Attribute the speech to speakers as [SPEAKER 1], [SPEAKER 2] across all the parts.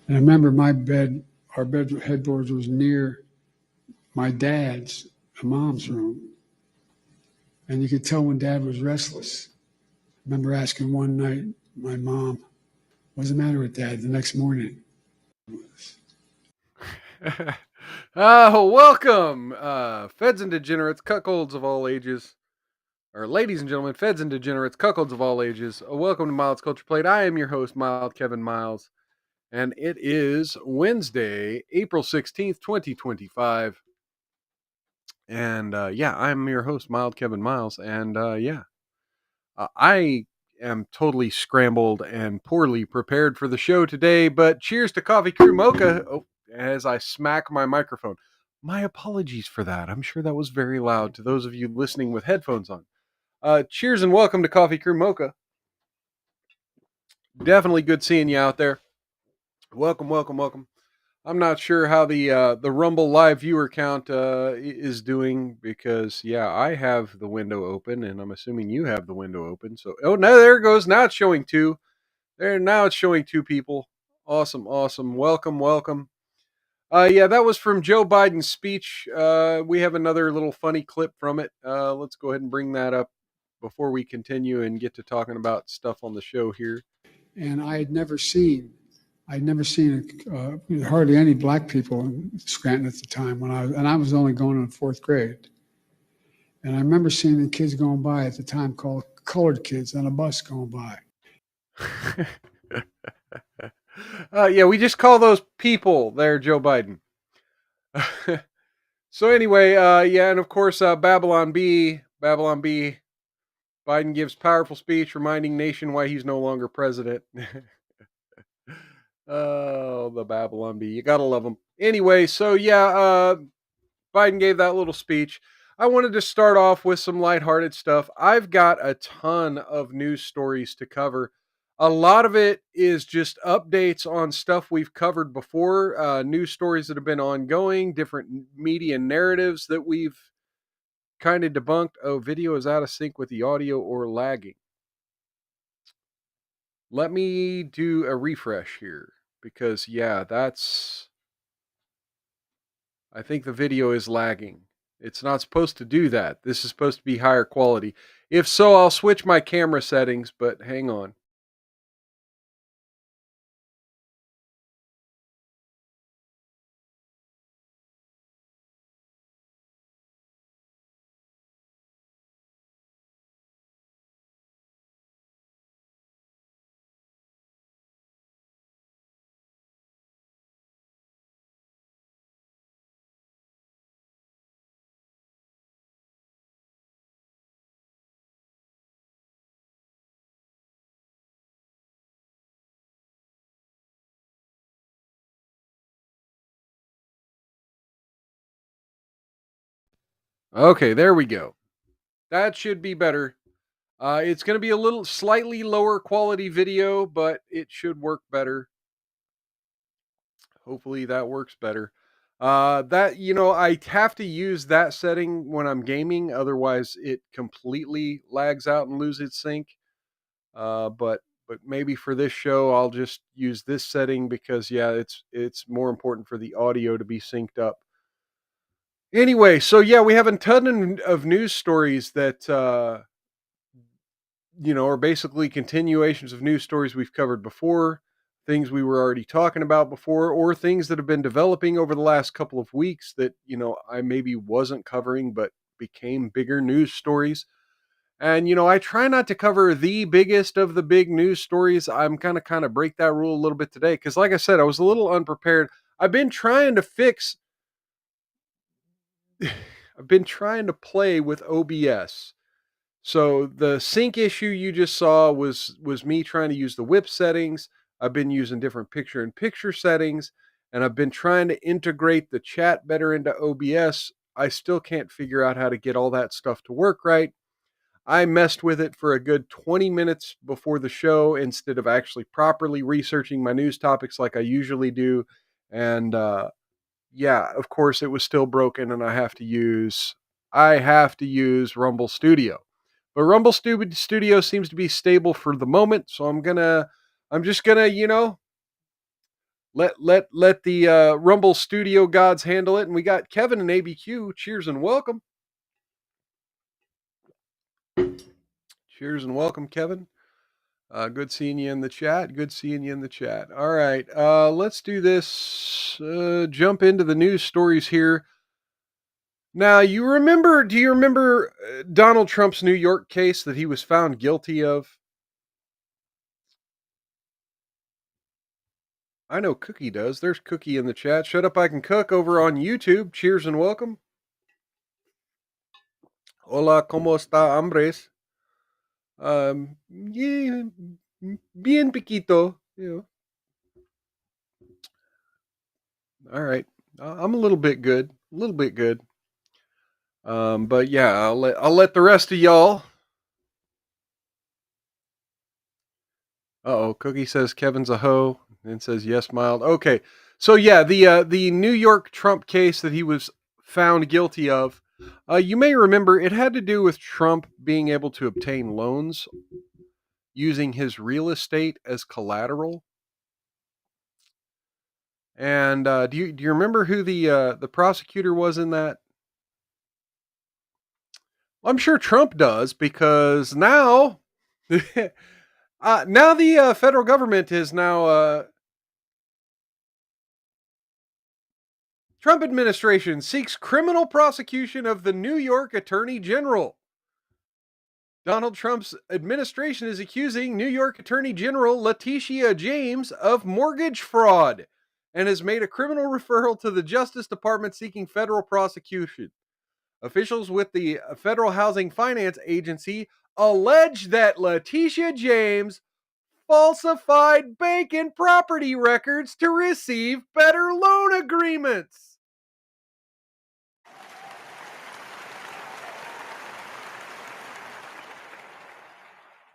[SPEAKER 1] And I remember our bed headboards was near my dad's and mom's room. And you could tell when Dad was restless. I remember asking one night my mom, "What's the matter with Dad?" The next morning.
[SPEAKER 2] Welcome, feds and degenerates, cuckolds of all ages, or ladies and gentlemen, feds and degenerates, cuckolds of all ages. Welcome to Miles Culture Plate. I am your host, Mild Kevin Miles, and it is Wednesday, April 16th, 2025. And I'm your host, Mild Kevin Miles. And I am totally scrambled and poorly prepared for the show today, but cheers to Coffee Crew Mocha. Oh, as I smack my microphone. My apologies for that. I'm sure that was very loud to those of you listening with headphones on. Cheers and welcome to Coffee Crew Mocha. Definitely good seeing you out there. Welcome, welcome, welcome. I'm not sure how the Rumble live viewer count is doing because I have the window open and I'm assuming you have the window open. So no, there it goes. Now it's showing two. Now it's showing two people. Awesome, awesome. Welcome, welcome. That was from Joe Biden's speech. We have another little funny clip from it. Let's go ahead and bring that up before we continue and get to talking about stuff on the show here.
[SPEAKER 1] And I'd never seen hardly any black people in Scranton at the time I was only going in fourth grade. And I remember seeing the kids going by at the time called colored kids on a bus going by.
[SPEAKER 2] We just call those people there, Joe Biden. So anyway, and of course, Babylon B. Biden gives powerful speech reminding nation why he's no longer president. Oh, the Babylon Bee. You gotta love them. Anyway, so Biden gave that little speech. I wanted to start off with some lighthearted stuff. I've got a ton of news stories to cover. A lot of it is just updates on stuff we've covered before, news stories that have been ongoing, different media narratives that we've kind of debunked. Oh, video is out of sync with the audio or lagging. Let me do a refresh here because I think the video is lagging. It's not supposed to do that. This is supposed to be higher quality. If so, I'll switch my camera settings, but hang on. Okay, there we go. That should be better. It's going to be a little slightly lower quality video, but it should work better. Hopefully that works better. I have to use that setting when I'm gaming, otherwise it completely lags out and loses sync. But maybe for this show I'll just use this setting because it's more important for the audio to be synced up. Anyway, so we have a ton of news stories that are basically continuations of news stories we've covered before, things we were already talking about before, or things that have been developing over the last couple of weeks that I maybe wasn't covering but became bigger news stories. And I try not to cover the biggest of the big news stories. I'm kind of break that rule a little bit today because, like I said, I was a little unprepared. I've been trying to fix. I've been trying to play with OBS. So the sync issue you just saw was me trying to use the whip settings. I've been using different picture-in-picture settings, and I've been trying to integrate the chat better into OBS. I still can't figure out how to get all that stuff to work right. I messed with it for a good 20 minutes before the show instead of actually properly researching my news topics like I usually do. And of course it was still broken and I have to use Rumble Studio. But Rumble Studio seems to be stable for the moment, so I'm just gonna, let the Rumble Studio gods handle it. And we got Kevin and ABQ. Cheers and welcome. Cheers and welcome, Kevin. Good seeing you in the chat. All right, let's do this. Jump into the news stories here. Now, do you remember Donald Trump's New York case that he was found guilty of? I know Cookie does. There's Cookie in the chat. Shut Up I Can Cook over on YouTube. Cheers and welcome. Hola, ¿cómo está, hombres? Yeah, bien piquito. All right. I'm a little bit good. A little bit good. But yeah, I'll let the rest of y'all. Uh-oh, Cookie says Kevin's a hoe and says yes, mild. Okay. So yeah, the New York Trump case that he was found guilty of, you may remember it had to do with Trump being able to obtain loans using his real estate as collateral. And do you remember who the prosecutor was in that? I'm sure Trump does because now now the federal government is now Trump administration seeks criminal prosecution of the New York Attorney General. Donald Trump's administration is accusing New York Attorney General Letitia James of mortgage fraud and has made a criminal referral to the Justice Department seeking federal prosecution. Officials with the Federal Housing Finance Agency allege that Letitia James falsified bank and property records to receive better loan agreements.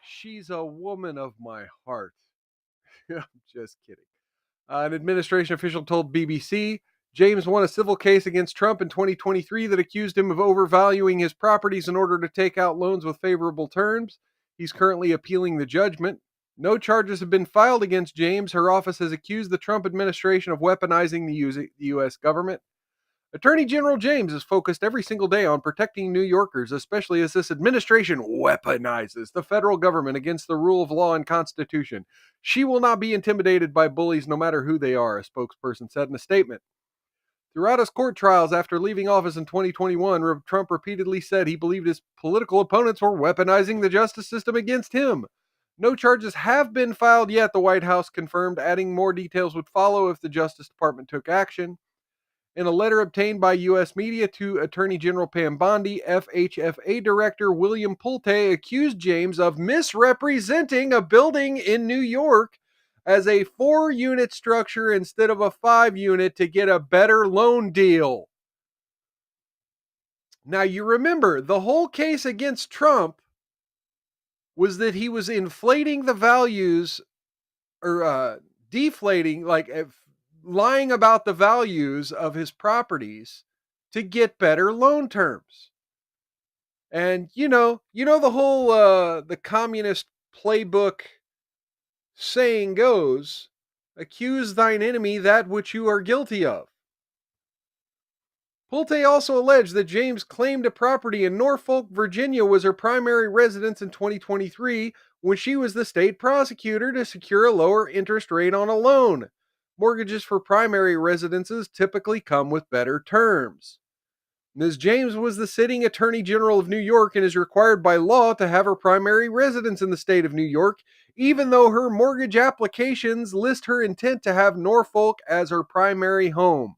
[SPEAKER 2] She's a woman of my heart. I'm just kidding. An administration official told BBC James won a civil case against Trump in 2023 that accused him of overvaluing his properties in order to take out loans with favorable terms. He's currently appealing the judgment. No charges have been filed against James. Her office has accused the Trump administration of weaponizing the U.S. government. Attorney General James is focused every single day on protecting New Yorkers, especially as this administration weaponizes the federal government against the rule of law and Constitution. She will not be intimidated by bullies no matter who they are, a spokesperson said in a statement. Throughout his court trials after leaving office in 2021, Trump repeatedly said he believed his political opponents were weaponizing the justice system against him. No charges have been filed yet, the White House confirmed, adding more details would follow if the Justice Department took action. In a letter obtained by U.S. media to Attorney General Pam Bondi, FHFA Director William Pulte accused James of misrepresenting a building in New York as a 4-unit structure instead of a 5-unit to get a better loan deal. Now, you remember, the whole case against Trump was that he was inflating the values or deflating, like lying about the values of his properties to get better loan terms. And the whole the communist playbook saying goes, accuse thine enemy that which you are guilty of. Pulte also alleged that James claimed a property in Norfolk, Virginia was her primary residence in 2023 when she was the state prosecutor to secure a lower interest rate on a loan. Mortgages for primary residences typically come with better terms. Ms. James was the sitting Attorney General of New York and is required by law to have her primary residence in the state of New York, even though her mortgage applications list her intent to have Norfolk as her primary home.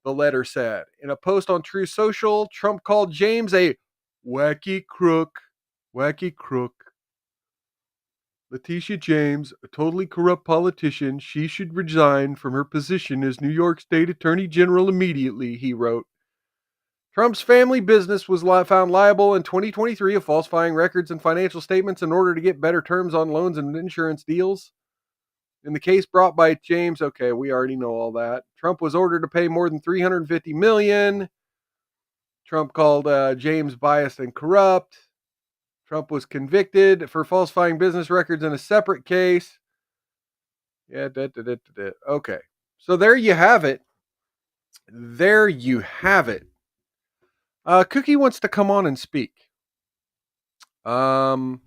[SPEAKER 2] The letter said. In a post on True Social, Trump called James a wacky crook. Wacky crook. Letitia James, a totally corrupt politician, she should resign from her position as New York State Attorney General immediately, he wrote. Trump's family business was found liable in 2023 of falsifying records and financial statements in order to get better terms on loans and insurance deals. In the case brought by James, okay, we already know all that. Trump was ordered to pay more than $350 million. Trump called James biased and corrupt. Trump was convicted for falsifying business records in a separate case. Yeah, okay. So there you have it. There you have it. Cookie wants to come on and speak. Are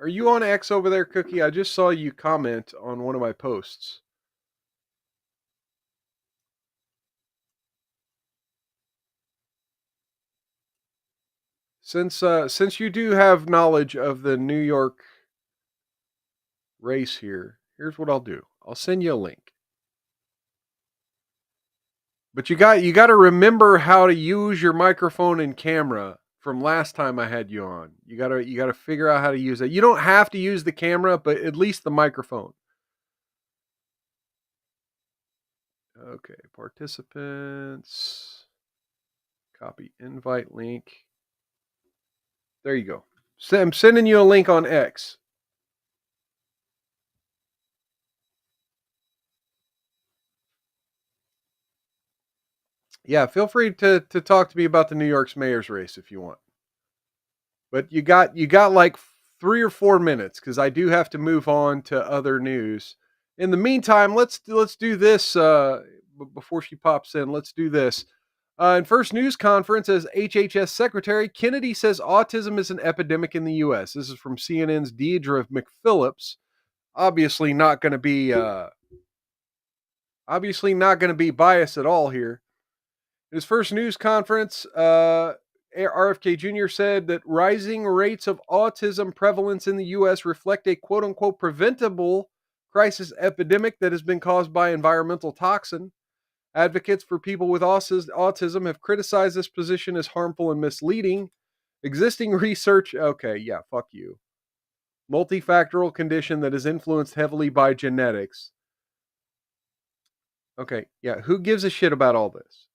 [SPEAKER 2] you on X over there, Cookie? I just saw you comment on one of my posts. Since you do have knowledge of the New York race here, here's what I'll do. I'll send you a link. But you got to remember how to use your microphone and camera from last time I had you on. You got to figure out how to use it. You don't have to use the camera, but at least the microphone. Okay, participants. Copy invite link. There you go. I'm sending you a link on X. Yeah, feel free to talk to me about the New York's mayor's race if you want. But you got like 3 or 4 minutes because I do have to move on to other news. In the meantime, let's do this before she pops in. Let's do this. In first news conference as HHS Secretary, Kennedy says autism is an epidemic in the U.S. This is from CNN's Deidre McPhillips. Obviously not going to be biased at all here. In his first news conference, RFK Jr. said that rising rates of autism prevalence in the U.S. reflect a quote-unquote preventable crisis epidemic that has been caused by environmental toxin. Advocates for people with autism have criticized this position as harmful and misleading. Existing research, okay, yeah, fuck you. Multifactorial condition that is influenced heavily by genetics. Okay, yeah, who gives a shit about all this?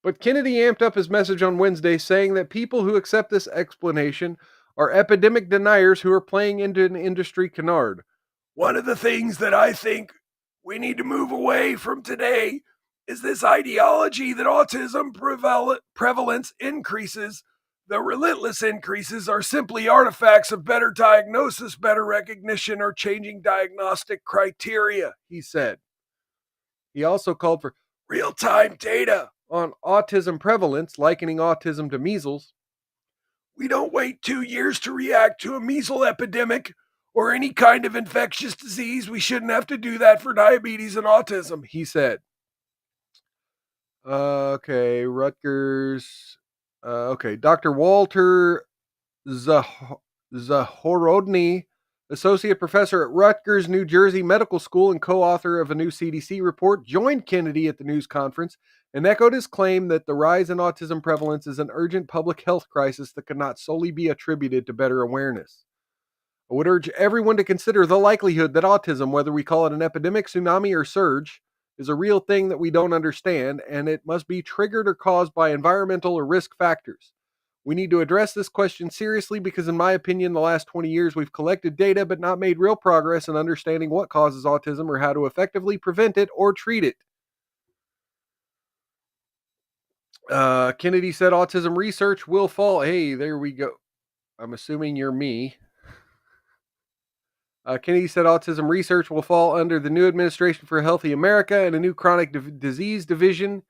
[SPEAKER 2] But Kennedy amped up his message on Wednesday, saying that people who accept this explanation are epidemic deniers who are playing into an industry canard. One of the things that I think we need to move away from today is this ideology that autism prevalence increases. The relentless increases are simply artifacts of better diagnosis, better recognition, or changing diagnostic criteria, he said. He also called for real-time data on autism prevalence, likening autism to measles. We don't wait 2 years to react to a measles epidemic or any kind of infectious disease. We shouldn't have to do that for diabetes and autism, he said. Okay, Rutgers. Okay, Dr. Walter Zahorodny, associate professor at Rutgers, New Jersey Medical School and co-author of a new CDC report, joined Kennedy at the news conference and echoed his claim that the rise in autism prevalence is an urgent public health crisis that cannot solely be attributed to better awareness. I would urge everyone to consider the likelihood that autism, whether we call it an epidemic, tsunami, or surge, is a real thing that we don't understand, and it must be triggered or caused by environmental or risk factors. We need to address this question seriously because, in my opinion, the last 20 years we've collected data but not made real progress in understanding what causes autism or how to effectively prevent it or treat it. Kennedy said autism research will fall. Hey, there we go. I'm assuming you're me. Kennedy said autism research will fall under the new Administration for Healthy America and a new chronic disease division.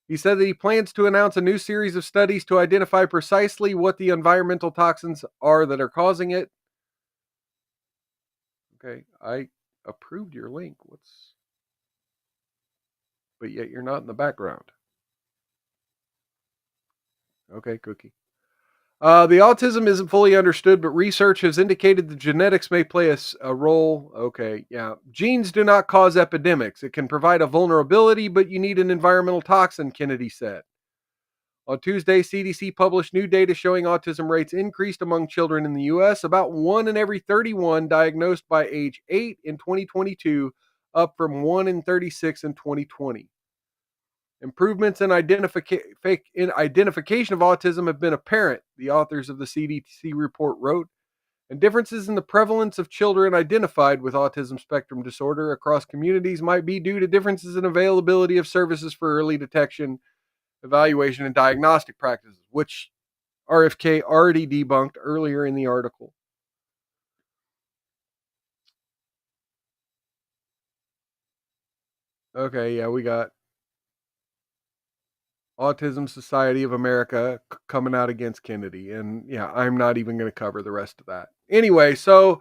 [SPEAKER 2] He said that he plans to announce a new series of studies to identify precisely what the environmental toxins are that are causing it. Okay, I approved your link. But yet you're not in the background. Okay, cookie. The autism isn't fully understood, but research has indicated that genetics may play a role. Okay, yeah. Genes do not cause epidemics. It can provide a vulnerability, but you need an environmental toxin, Kennedy said. On Tuesday, CDC published new data showing autism rates increased among children in the U.S. About 1 in every 31 diagnosed by age 8 in 2022, up from 1 in 36 in 2020. Improvements in identification of autism have been apparent, the authors of the CDC report wrote, and differences in the prevalence of children identified with autism spectrum disorder across communities might be due to differences in availability of services for early detection, evaluation, and diagnostic practices, which RFK already debunked earlier in the article. Okay, yeah, we got Autism Society of America coming out against Kennedy. And yeah, I'm not even going to cover the rest of that. Anyway, so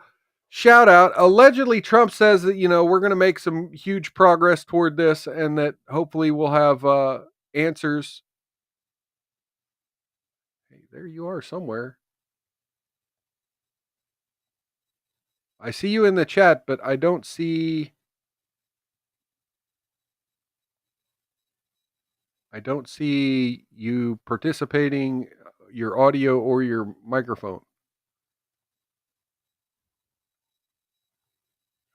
[SPEAKER 2] shout out. Allegedly, Trump says that, we're going to make some huge progress toward this and that hopefully we'll have answers. Hey, there you are somewhere. I see you in the chat, but I don't see I don't see you participating, your audio or your microphone.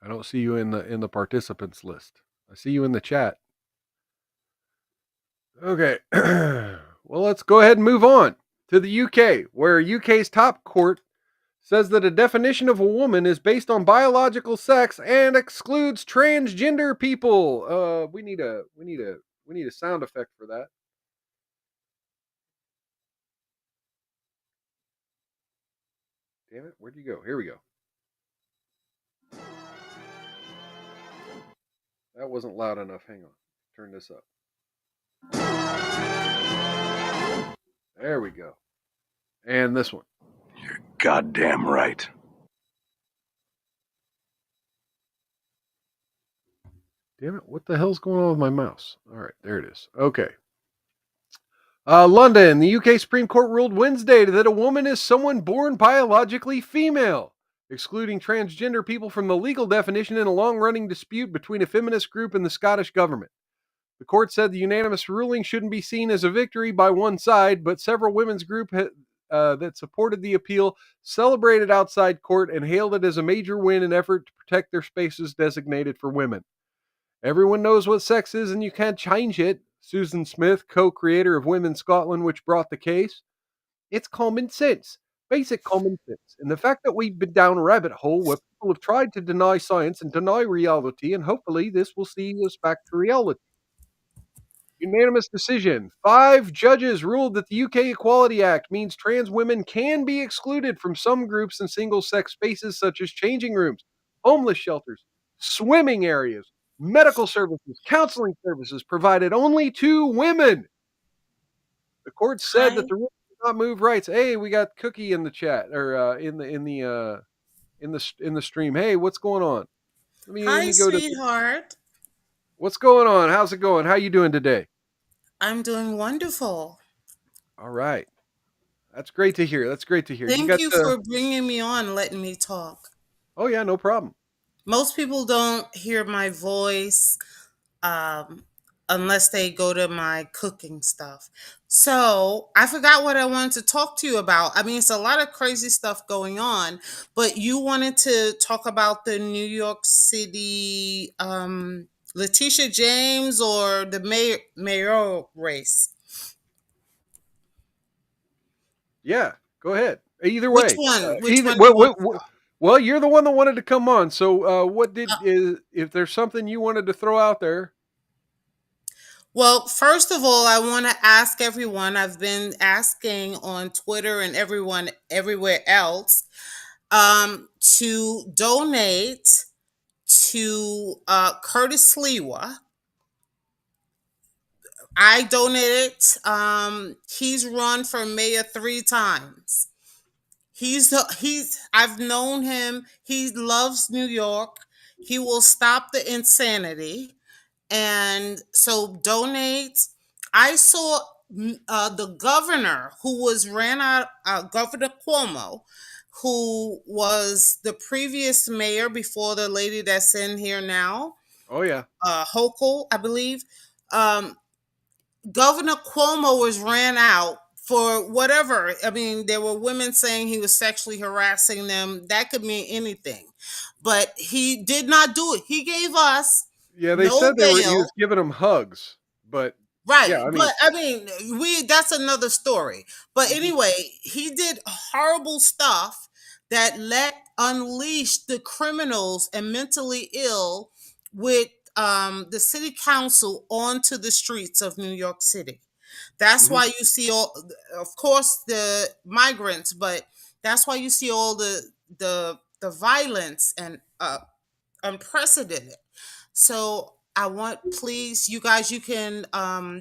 [SPEAKER 2] I don't see you in the participants list. I see you in the chat. Okay. Well, let's go ahead and move on to the UK, where UK's top court says that a definition of a woman is based on biological sex and excludes transgender people. We need a sound effect for that. Damn it, where'd you go? Here we go. That wasn't loud enough. Hang on. Turn this up. There we go. And this one.
[SPEAKER 3] Goddamn right.
[SPEAKER 2] Damn it, what the hell's going on with my mouse? All right, there it is. Okay. London, the UK Supreme Court ruled Wednesday that a woman is someone born biologically female, excluding transgender people from the legal definition in a long running dispute between a feminist group and the Scottish government. The court said the unanimous ruling shouldn't be seen as a victory by one side, but several women's groups that supported the appeal celebrated outside court and hailed it as a major win in effort to protect their spaces designated for women. Everyone knows what sex is and you can't change it. Susan Smith, co-creator of Women Scotland, which brought the case. It's common sense. Basic common sense. And the fact that we've been down a rabbit hole where people have tried to deny science and deny reality, and hopefully this will see us back to reality. Unanimous decision. 5 judges ruled that the UK Equality Act means trans women can be excluded from some groups in single sex spaces such as changing rooms, homeless shelters, swimming areas, medical services, counseling services provided only to women. The court said that
[SPEAKER 4] Hi.
[SPEAKER 2] the rule did not move rights. Hey, we got Cookie in the chat or in the stream. Hey, what's going on? Let
[SPEAKER 4] Hi,
[SPEAKER 2] me go to
[SPEAKER 4] sweetheart.
[SPEAKER 2] what's going on. How's it going? How you doing today?
[SPEAKER 4] I'm doing wonderful.
[SPEAKER 2] All right. That's great to hear. That's great to hear. You
[SPEAKER 4] Thank
[SPEAKER 2] got
[SPEAKER 4] you
[SPEAKER 2] the
[SPEAKER 4] for bringing me on and letting me talk.
[SPEAKER 2] Oh yeah, no problem.
[SPEAKER 4] Most people don't hear my voice um, unless they go to my cooking stuff. So I forgot what I wanted to talk to you about. I mean, it's a lot of crazy stuff going on, but you wanted to talk about the New York City Letitia James or the mayoral race.
[SPEAKER 2] Yeah, go ahead. Either
[SPEAKER 4] Which
[SPEAKER 2] way,
[SPEAKER 4] one? Which
[SPEAKER 2] either
[SPEAKER 4] one do you want?
[SPEAKER 2] well, you're the one that wanted to come on. So, what did is if there's something you wanted to throw out there?
[SPEAKER 4] Well, first of all, I want to ask everyone. I've been asking on Twitter and everyone everywhere else to donate to Curtis Lewa. I donated. He's run for mayor 3 times. He's. I've known him. He loves New York. He will stop the insanity. And so donate. I saw the governor who was ran out, Governor Cuomo, who was the previous mayor before the lady that's in here now,
[SPEAKER 2] Oh yeah.
[SPEAKER 4] Hochul, I believe. Um, Governor Cuomo was ran out for whatever. I mean, there were women saying he was sexually harassing them. That could mean anything. But he did not do it. He gave us
[SPEAKER 2] Yeah, they
[SPEAKER 4] no
[SPEAKER 2] said he
[SPEAKER 4] bail.
[SPEAKER 2] was giving them hugs, but
[SPEAKER 4] Right.
[SPEAKER 2] yeah, I mean,
[SPEAKER 4] But I mean, we that's another story. But
[SPEAKER 2] mhm,
[SPEAKER 4] anyway, he did horrible stuff that let unleash the criminals and mentally ill with the city council onto the streets of New York City. That's
[SPEAKER 2] mhm,
[SPEAKER 4] why you see all, of course, the migrants, but that's why you see all the violence and unprecedented. So I want, please, you guys, you can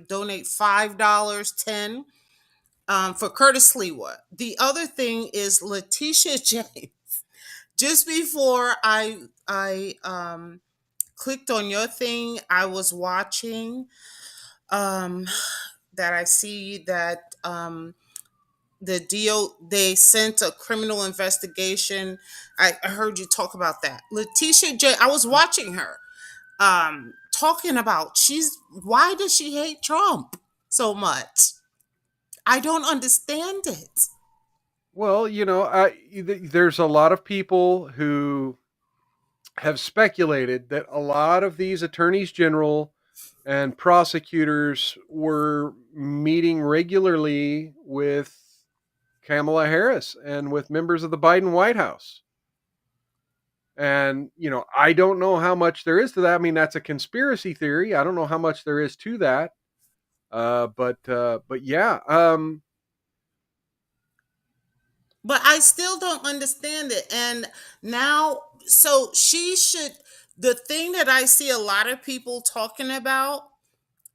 [SPEAKER 4] donate $5, 10 for Curtis Lewa. The other thing is Letitia James. Just before I clicked on your thing, I was watching um, that I see that the deal they sent a criminal investigation. I heard you talk about that. Letitia J. I was watching her talking about she's why does she hate Trump? so much? I don't understand it.
[SPEAKER 2] Well, there's a lot of people who have speculated that a lot of these attorneys general and prosecutors were meeting regularly with Kamala Harris and with members of the Biden White House. And, I don't know how much there is to that. I mean, that's a conspiracy theory. I don't know how much there is to that. But yeah.
[SPEAKER 4] But I still don't understand it. And now, so she should, the thing that I see a lot of people talking about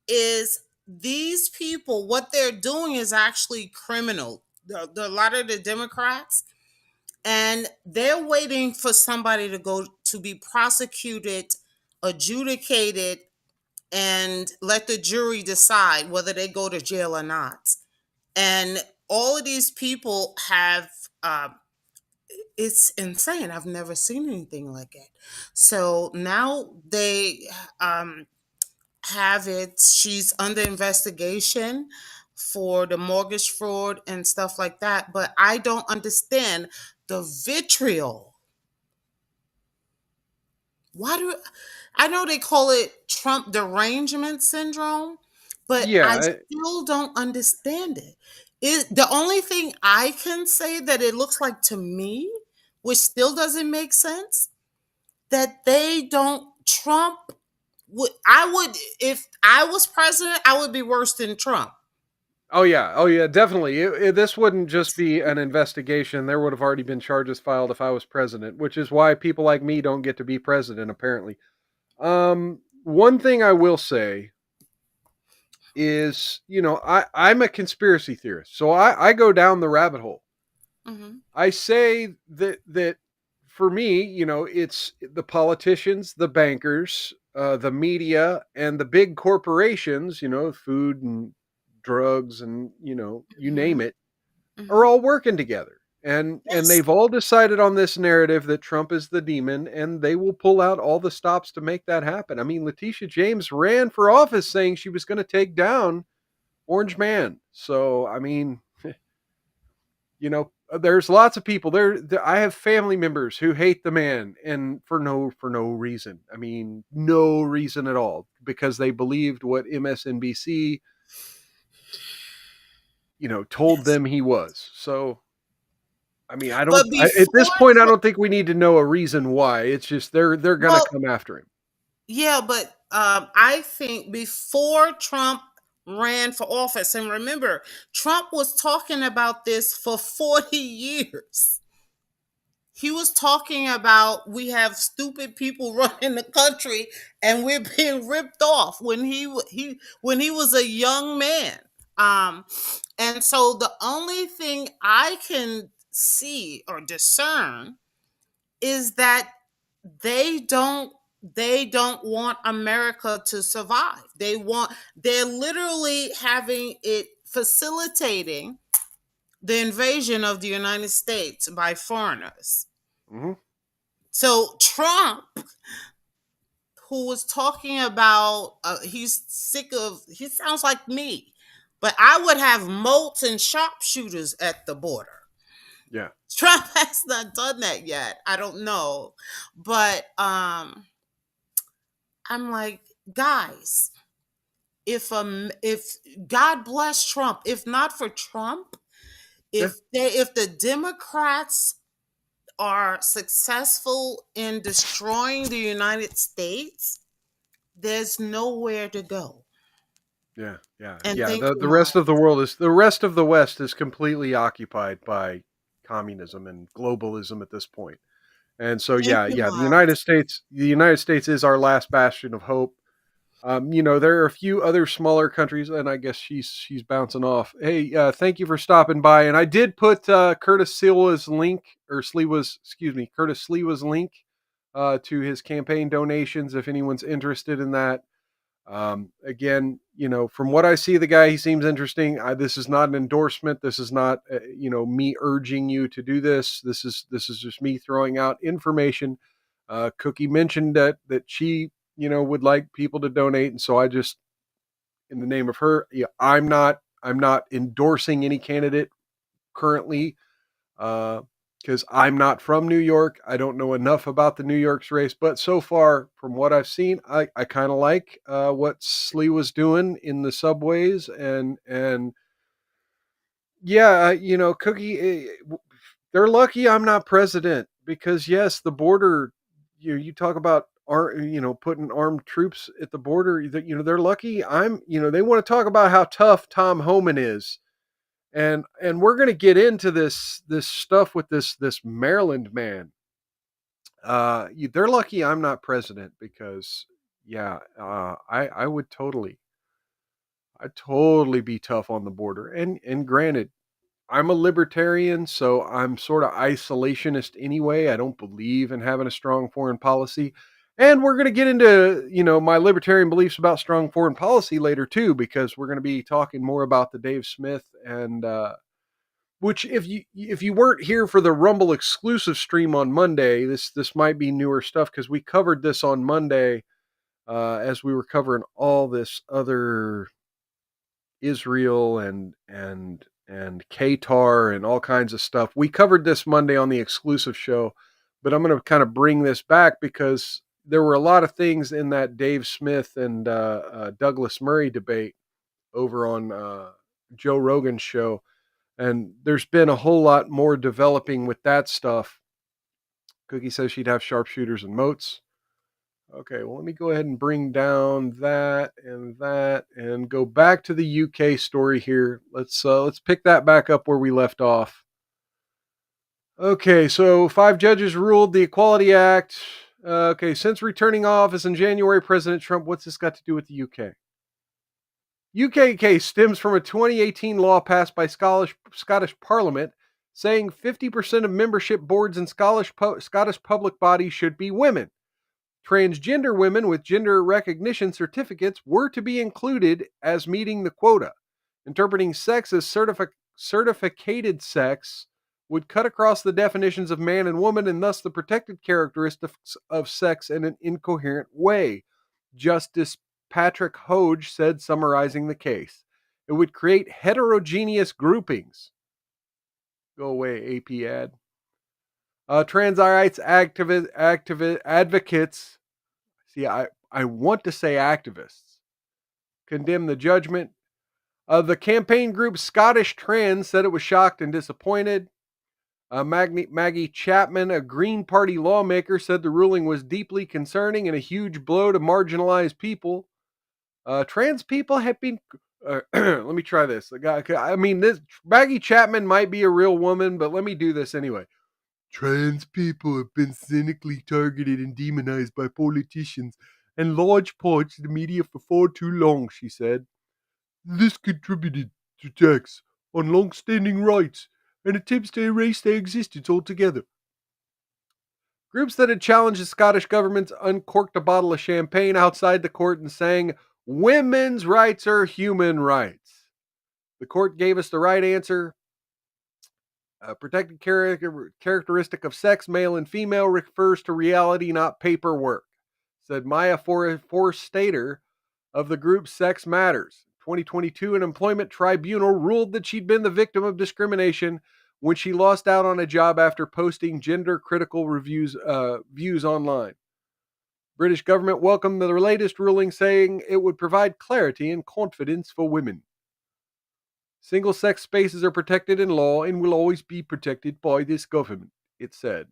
[SPEAKER 4] is these people, what they're doing is actually criminal. A lot of the Democrats, and they're waiting for somebody to go to be prosecuted, adjudicated, and let the jury decide whether they go to jail or not. And all of these people have, it's insane. I've never seen anything like it. So now they have it. She's under investigation for the mortgage fraud and stuff like that. But I don't understand the vitriol. Why do I know they call it Trump derangement syndrome, but I
[SPEAKER 2] Yeah.
[SPEAKER 4] still don't understand it. The only thing I can say that it looks like to me, which still doesn't make sense, that they don't Trump I would, if I was president, I would be worse than Trump.
[SPEAKER 2] Oh yeah. Oh yeah. Definitely. This wouldn't just be an investigation. There would have already been charges filed if I was president, which is why people like me don't get to be president. Apparently. One thing I will say is, I'm a conspiracy theorist, so I go down the rabbit hole.
[SPEAKER 4] Hmm.
[SPEAKER 2] I say that for me, it's the politicians, the bankers, the media, and the big corporations, food and drugs, and you
[SPEAKER 4] Hmm.
[SPEAKER 2] name it, are
[SPEAKER 4] Hmm.
[SPEAKER 2] all working together. And
[SPEAKER 4] Yes.
[SPEAKER 2] they've all decided on this narrative that Trump is the demon, and they will pull out all the stops to make that happen. I mean, Letitia James ran for office saying she was going to take down Orange Man. So, I mean, there's lots of people there. I have family members who hate the man, and for no reason. I mean, no reason at all, because they believed what MSNBC, told
[SPEAKER 4] Yes.
[SPEAKER 2] them he was. So, I mean,
[SPEAKER 4] But
[SPEAKER 2] at this
[SPEAKER 4] before,
[SPEAKER 2] point, I don't think we need to know a reason why. It's just they're gonna
[SPEAKER 4] well,
[SPEAKER 2] come after him.
[SPEAKER 4] yeah, but I think before Trump ran for office, and remember, Trump was talking about this for 40 years. He was talking about we have stupid people running the country and we're being ripped off when when he was a young man. Um, and so the only thing I can see or discern is that they don't they don't want America to survive. They're literally having it facilitating the invasion of the United States by foreigners.
[SPEAKER 2] Hmm.
[SPEAKER 4] So Trump, who was talking about he's sick of, he sounds like me, but I would have moats and sharpshooters at the border.
[SPEAKER 2] Yeah,
[SPEAKER 4] Trump has not done that yet. I don't know, but I'm like, guys, if God bless Trump, if not for Trump,
[SPEAKER 2] yeah,
[SPEAKER 4] if the Democrats are successful in destroying the United States, there's nowhere to go.
[SPEAKER 2] yeah, yeah,
[SPEAKER 4] And
[SPEAKER 2] yeah.
[SPEAKER 4] think
[SPEAKER 2] The
[SPEAKER 4] about
[SPEAKER 2] rest of the rest of the West is completely occupied by communism and globalism at this point. And so,
[SPEAKER 4] think
[SPEAKER 2] yeah, yeah,
[SPEAKER 4] about
[SPEAKER 2] The United States is our last bastion of hope. There are a few other smaller countries, and I guess she's bouncing off. Hey, thank you for stopping by. And I did put Curtis Sliwa's link to his campaign donations if anyone's interested in that. Again, from what I see, the guy, he seems interesting. This is not an endorsement. This is not, me urging you to do this. This is just me throwing out information. Cookie mentioned that she, would like people to donate, and so I just in the name of her. Yeah, I'm not endorsing any candidate currently, because I'm not from New York. I don't know enough about the New York's race, but so far, from what I've seen, I kind of like what Slee was doing in the subways, and yeah, Cookie, they're lucky I'm not president because yes, the border. You talk about putting armed troops at the border. That they're lucky I'm. They want to talk about how tough Tom Homan is, and we're gonna get into this stuff with this Maryland man. They're lucky I'm not president because yeah, I'd totally be tough on the border. And granted, I'm a libertarian, so I'm sort of isolationist anyway. I don't believe in having a strong foreign policy. And we're going to get into, my libertarian beliefs about strong foreign policy later too, because we're going to be talking more about the Dave Smith and which if you weren't here for the Rumble exclusive stream on Monday, this might be newer stuff because we covered this on Monday as we were covering all this other Israel and Qatar and all kinds of stuff. We covered this Monday on the exclusive show, but I'm going to kind of bring this back because there were a lot of things in that Dave Smith and Douglas Murray debate over on Joe Rogan's show, and there's been a whole lot more developing with that stuff. Cookie says she'd have sharpshooters and moats. Okay, well, let me go ahead and bring down that and go back to the UK story here. Let's pick that back up where we left off. Okay, so 5 judges ruled the Equality Act. Okay, since returning office in January, President Trump, what's this got to do with the UK? UK case stems from a 2018 law passed by Scottish Parliament saying 50% of membership boards in Scottish public bodies should be women. Transgender women with gender recognition certificates were to be included as meeting the quota. Interpreting sex as certificated sex would cut across the definitions of man and woman and thus the protected characteristics of sex in an incoherent way, Justice Patrick Hodge said, summarizing the case. It would create heterogeneous groupings. Go away, AP ad. Trans rights advocates, see, I want to say activists, condemn the judgment. The campaign group Scottish Trans said it was shocked and disappointed. Maggie Chapman, a Green Party lawmaker, said the ruling was deeply concerning and a huge blow to marginalized people. Trans people have been. Let me try this. This Maggie Chapman might be a real woman, but let me do this anyway. Trans people have been cynically targeted and demonized by politicians and large parts of the media for far too long, she said. This contributed to attacks on long-standing rights and attempts to erase their existence altogether. Groups that had challenged the Scottish government uncorked a bottle of champagne outside the court and sang, "Women's rights are human rights." The court gave us the right answer. A protected characteristic of sex, male and female, refers to reality, not paperwork, said Maya Forstater of the group Sex Matters. 2022, an employment tribunal ruled that she'd been the victim of discrimination when she lost out on a job after posting gender-critical views online. British government welcomed the latest ruling, saying it would provide clarity and confidence for women. Single-sex spaces are protected in law and will always be protected by this government, it said.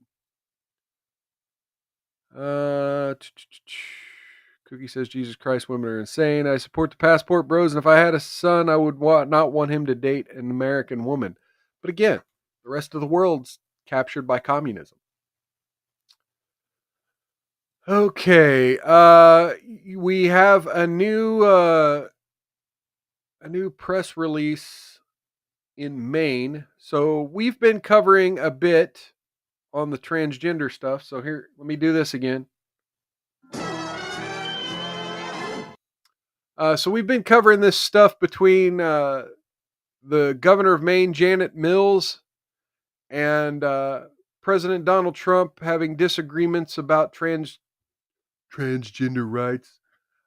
[SPEAKER 2] Cookie says, Jesus Christ, women are insane. I support the passport bros, and if I had a son, I would not want him to date an American woman. But again, the rest of the world's captured by communism. Okay, we have a new press release in Maine. So we've been covering a bit on the transgender stuff. So here, let me do this again. So we've been covering this stuff between the governor of Maine, Janet Mills, and President Donald Trump having disagreements about transgender rights.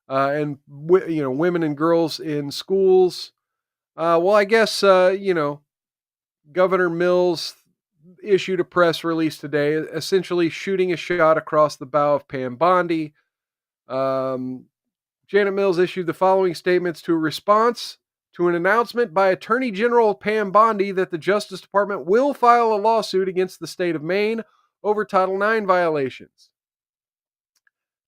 [SPEAKER 2] and women and girls in schools. Well, I guess Governor Mills issued a press release today, essentially shooting a shot across the bow of Pam Bondi. Janet Mills issued the following statements to a response to an announcement by Attorney General Pam Bondi that the Justice Department will file a lawsuit against the state of Maine over Title IX violations.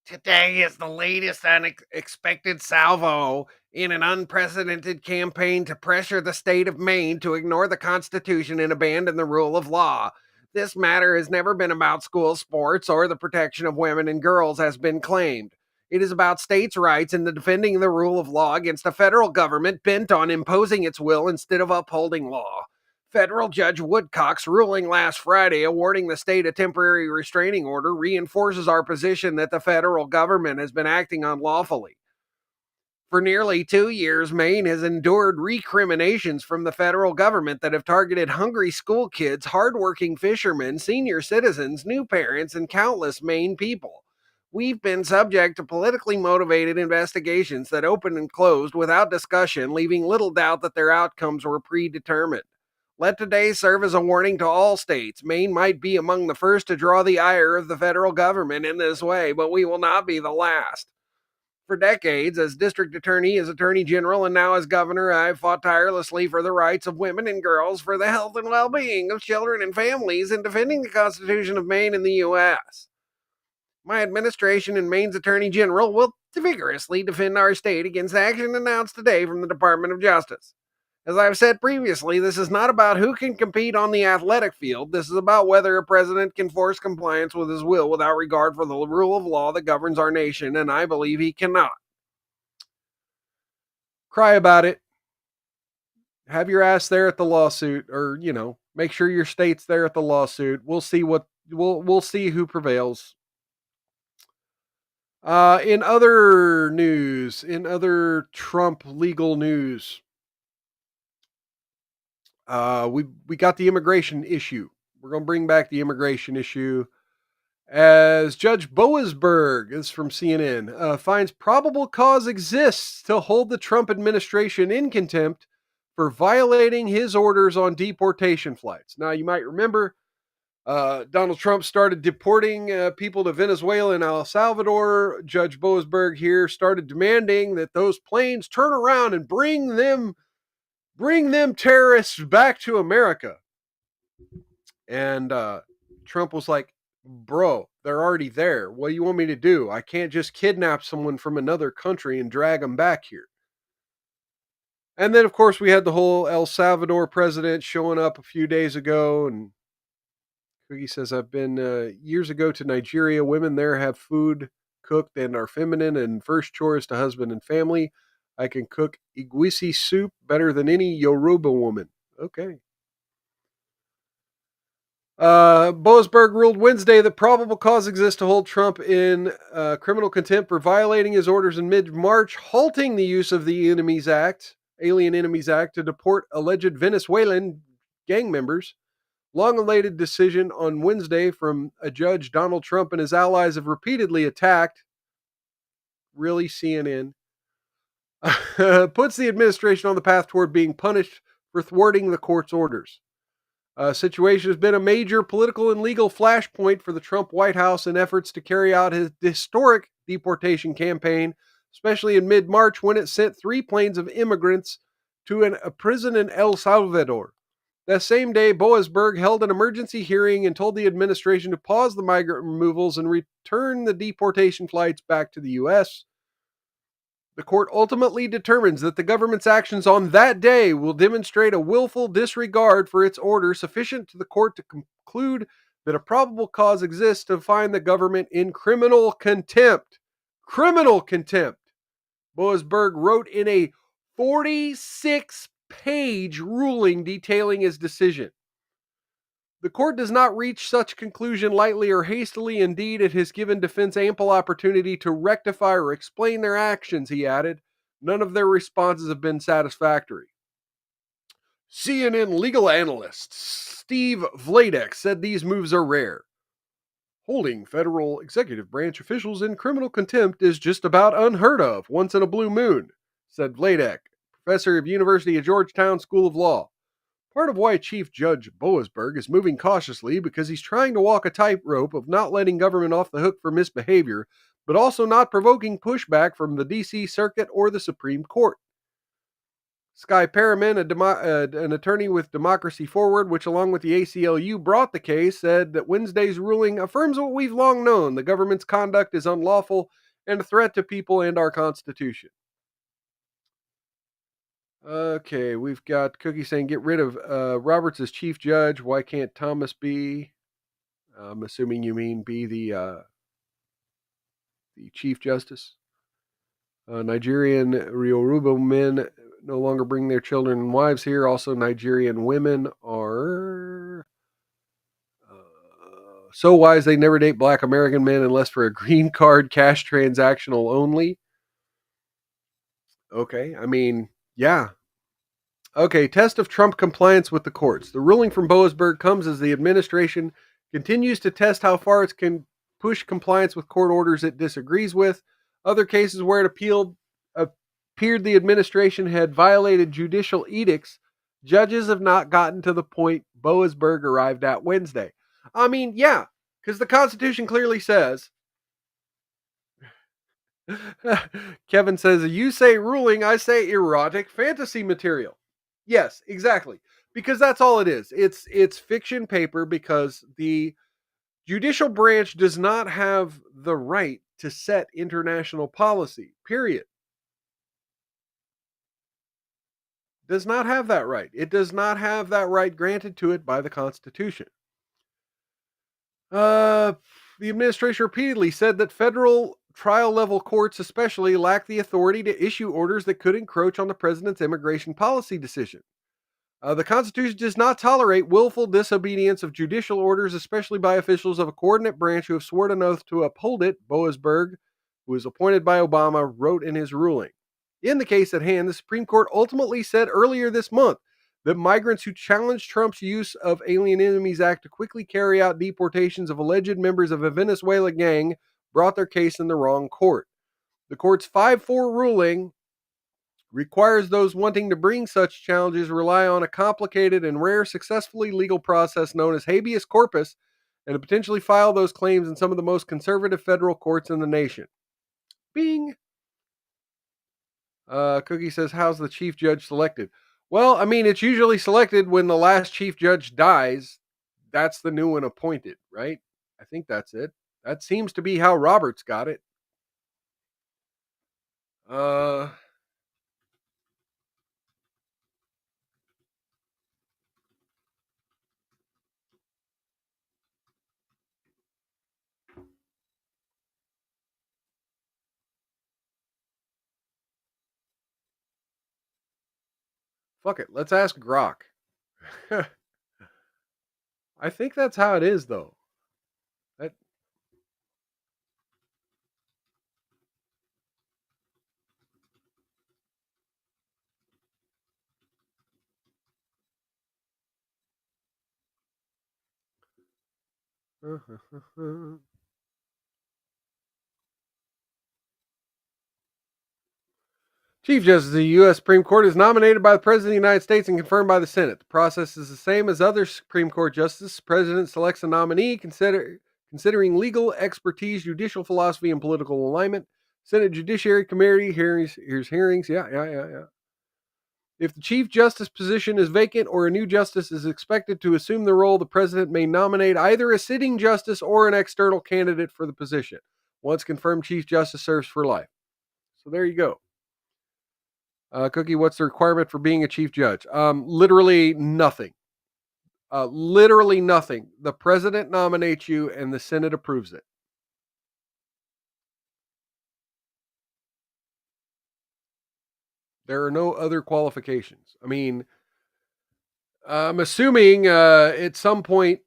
[SPEAKER 5] Today is the latest unexpected salvo in an unprecedented campaign to pressure the state of Maine to ignore the Constitution and abandon the rule of law. This matter has never been about school sports or the protection of women and girls, as been claimed. It is about states' rights and the defending the rule of law against a federal government bent on imposing its will instead of upholding law. Federal Judge Woodcock's ruling last Friday awarding the state a temporary restraining order reinforces our position that the federal government has been acting unlawfully. For nearly 2 years, Maine has endured recriminations from the federal government that have targeted hungry school kids, hardworking fishermen, senior citizens, new parents, and countless Maine people. We've been subject to politically motivated investigations that opened and closed without discussion, leaving little doubt that their outcomes were predetermined. Let today serve as a warning to all states. Maine might be among the first to draw the ire of the federal government in this way, but we will not be the last. For decades, as district attorney, as attorney general, and now as governor, I've fought tirelessly for the rights of women and girls, for the health and well-being of children and families, and defending the Constitution of Maine and the U.S. My administration and Maine's attorney general will vigorously defend our state against action announced today from the Department of Justice. As I've said previously, this is not about who can compete on the athletic field. This is about whether a president can force compliance with his will without regard for the rule of law that governs our nation, and I believe he cannot.
[SPEAKER 2] Cry about it. Have your ass there at the lawsuit, or make sure your state's there at the lawsuit. We'll see we'll see who prevails. In other news, in other Trump legal news, we got the immigration issue. We're going to bring back the immigration issue as Judge Boasberg, is from CNN, finds probable cause exists to hold the Trump administration in contempt for violating his orders on deportation flights. Now, you might remember Donald Trump started deporting people to Venezuela and El Salvador. Judge Boasberg here started demanding that those planes turn around and bring them terrorists back to America. And Trump was like, bro, they're already there. What do you want me to do? I can't just kidnap someone from another country and drag them back here. And then, of course, we had the whole El Salvador president showing up a few days ago. And Cookie says, I've been years ago to Nigeria. Women there have food cooked and are feminine and first chores to husband and family. I can cook egusi soup better than any Yoruba woman. Okay. Boasberg ruled Wednesday that probable cause exists to hold Trump in criminal contempt for violating his orders in mid-March, halting the use of the Alien Enemies Act, to deport alleged Venezuelan gang members. Long-awaited decision on Wednesday from a judge Donald Trump and his allies have repeatedly attacked. Really, CNN? Puts the administration on the path toward being punished for thwarting the court's orders. Situation has been a major political and legal flashpoint for the Trump White House in efforts to carry out his historic deportation campaign, especially in mid-March when it sent 3 planes of immigrants to a prison in El Salvador. That same day, Boasberg held an emergency hearing and told the administration to pause the migrant removals and return the deportation flights back to the U.S. The court ultimately determines that the government's actions on that day will demonstrate a willful disregard for its order sufficient to the court to conclude that a probable cause exists to find the government in criminal contempt. Criminal contempt. Boasberg wrote in a 46-page ruling detailing his decision. The court does not reach such conclusion lightly or hastily. Indeed, it has given defense ample opportunity to rectify or explain their actions, he added. None of their responses have been satisfactory. CNN legal analyst Steve Vladek said these moves are rare. Holding federal executive branch officials in criminal contempt is just about unheard of once in a blue moon, said Vladek, professor of University of Georgetown School of Law. Part of why Chief Judge Boasberg is moving cautiously because he's trying to walk a tightrope of not letting government off the hook for misbehavior, but also not provoking pushback from the D.C. Circuit or the Supreme Court. Sky Perriman, an attorney with Democracy Forward, which along with the ACLU brought the case, said that Wednesday's ruling affirms what we've long known: the government's conduct is unlawful and a threat to people and our Constitution. Okay, we've got Cookie saying get rid of Roberts as chief judge. Why can't Thomas be? I'm assuming you mean be the chief justice. Nigerian Yoruba men no longer bring their children and wives here. Also, Nigerian women are so wise they never date black American men unless for a green card, cash transactional only. Okay, I mean, yeah. Okay, test of Trump compliance with the courts. The ruling from Boasberg comes as the administration continues to test how far it can push compliance with court orders it disagrees with. Other cases where it appeared the administration had violated judicial edicts, judges have not gotten to the point Boasberg arrived at Wednesday. I mean, yeah, because the Constitution clearly says. Kevin says, you say ruling, I say erotic fantasy material. Yes, exactly. Because that's all it is. It's fiction paper because the judicial branch does not have the right to set international policy. Period. Does not have that right. It does not have that right granted to it by the Constitution. The administration repeatedly said that federal trial level courts especially lack the authority to issue orders that could encroach on the president's immigration policy decision. The Constitution does not tolerate willful disobedience of judicial orders, especially by officials of a coordinate branch who have sworn an oath to uphold it, Boasberg, who was appointed by Obama, wrote in his ruling. In the case at hand, the Supreme Court ultimately said earlier this month that migrants who challenged Trump's use of Alien Enemies Act to quickly carry out deportations of alleged members of a Venezuela gang brought their case in the wrong court. The court's 5-4 ruling requires those wanting to bring such challenges rely on a complicated and rare successfully legal process known as habeas corpus and to potentially file those claims in some of the most conservative federal courts in the nation. Bing! Cookie says, how's the chief judge selected? Well, I mean, it's usually selected when the last chief judge dies. That's the new one appointed, right? I think that's it. That seems to be how Roberts got it. Fuck it. Let's ask Grok. I think that's how it is, though. That. Chief Justice of the U.S. Supreme Court is nominated by the President of the United States and confirmed by the Senate. The process is the same as other Supreme Court justices. The President selects a nominee considering legal expertise, judicial philosophy, and political alignment. Senate Judiciary Committee hearings. Yeah. If the Chief Justice position is vacant or a new justice is expected to assume the role, the President may nominate either a sitting justice or an external candidate for the position. Once confirmed, Chief Justice serves for life. So there you go. Cookie, what's the requirement for being a chief judge? Literally nothing. Literally nothing. The president nominates you and the Senate approves it. There are no other qualifications. I mean, I'm assuming at some point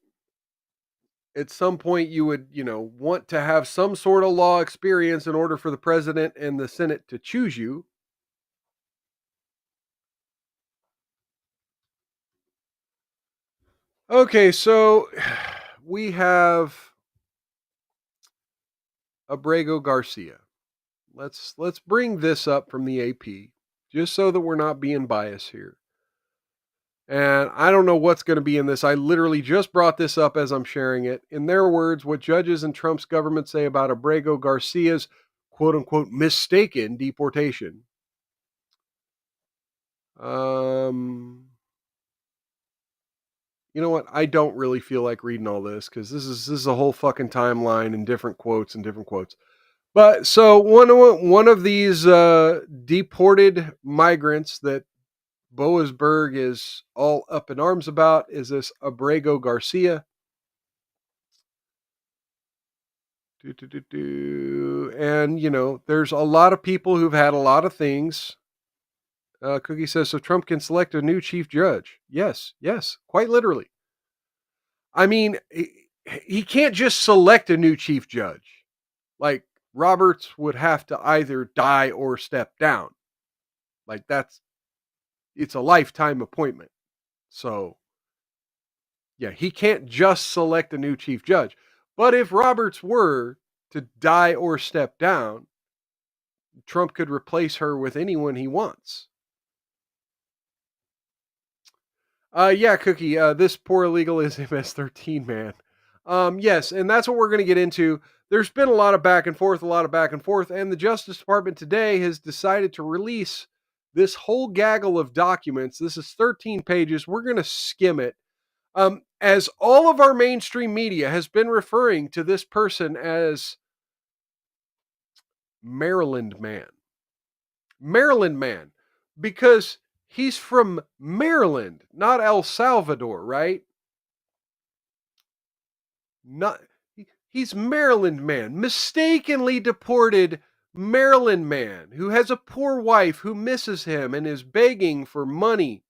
[SPEAKER 2] you would, want to have some sort of law experience in order for the president and the Senate to choose you. Okay, so we have Abrego Garcia. Let's bring this up from the AP, just so that we're not being biased here. And I don't know what's going to be in this. I literally just brought this up as I'm sharing it. In their words, what judges in Trump's government say about Abrego Garcia's quote unquote mistaken deportation. You know what? I don't really feel like reading all this because this is a whole fucking timeline and different quotes and different quotes. But so one of these deported migrants that Boasberg is all up in arms about is this Abrego Garcia. And, you know, there's a lot of people who've had a lot of things. Cookie says, so Trump can select a new chief judge. Yes, quite literally. I mean, he can't just select a new chief judge. Like, Roberts would have to either die or step down. Like, it's a lifetime appointment. So, yeah, he can't just select a new chief judge. But if Roberts were to die or step down, Trump could replace her with anyone he wants. Yeah, Cookie, this poor illegal is MS-13, man. Yes, and that's what we're going to get into. There's been a lot of back and forth, and the Justice Department today has decided to release this whole gaggle of documents. This is 13 pages. We're going to skim it. As all of our mainstream media has been referring to this person as Maryland Man. Maryland Man, because he's from Maryland, not El Salvador, right? He's Maryland Man, mistakenly deported Maryland Man who has a poor wife who misses him and is begging for money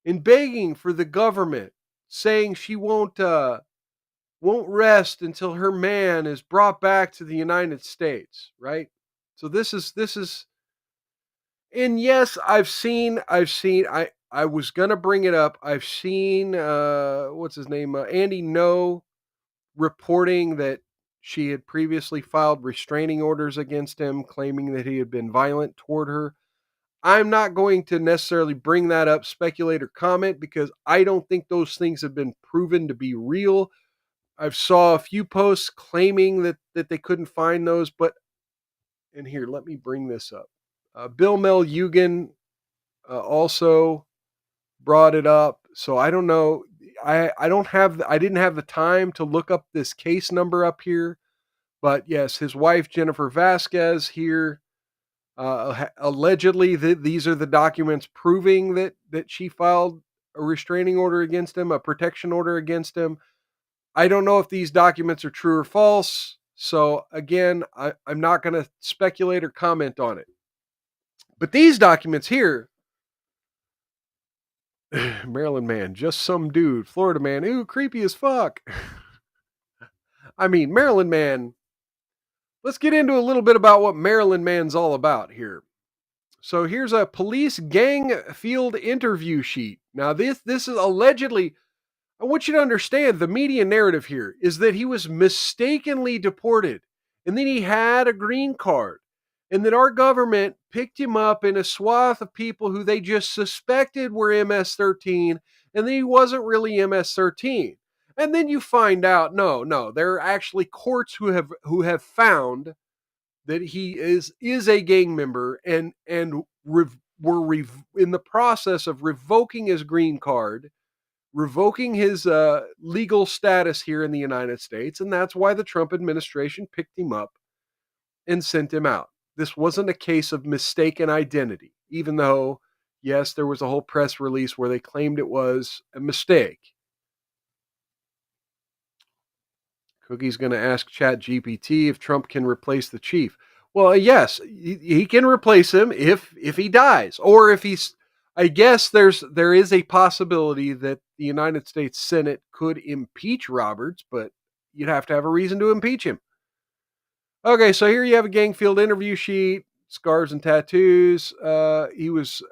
[SPEAKER 2] and begging for the government, saying she won't rest until her man is brought back to the United States, right? So this is and yes, I was gonna bring it up. I've seen what's his name? Andy No reporting that she had previously filed restraining orders against him, claiming that he had been violent toward her. I'm not going to necessarily bring that up, speculate, or comment, because I don't think those things have been proven to be real. I've saw a few posts claiming that they couldn't find those, but and here, let me bring this up. Bill Mel Eugen also brought it up. So I don't know. I didn't have the time to look up this case number up here, but yes, his wife Jennifer Vasquez here allegedly these are the documents proving that she filed a restraining order against him, a protection order against him. I don't know if these documents are true or false. So again, I'm not going to speculate or comment on it. But these documents here, Maryland Man, just some dude. Florida Man, ooh, creepy as fuck. I mean, Maryland Man. Let's get into a little bit about what Maryland Man's all about here. So here's a police gang field interview sheet. Now this is allegedly, I want you to understand the media narrative here is that he was mistakenly deported and then he had a green card. And that our government picked him up in a swath of people who they just suspected were MS-13, and then he wasn't really MS-13. And then you find out, no, there are actually courts who have found that he is a gang member and were in the process of revoking his green card, revoking his legal status here in the United States, and that's why the Trump administration picked him up and sent him out. This wasn't a case of mistaken identity, even though, yes, there was a whole press release where they claimed it was a mistake. Cookie's going to ask ChatGPT if Trump can replace the chief. Well, yes, he can replace him if he dies, or if he's. I guess there is a possibility that the United States Senate could impeach Roberts, but you'd have to have a reason to impeach him. Okay, so here you have a gang field interview sheet, scars and tattoos. He was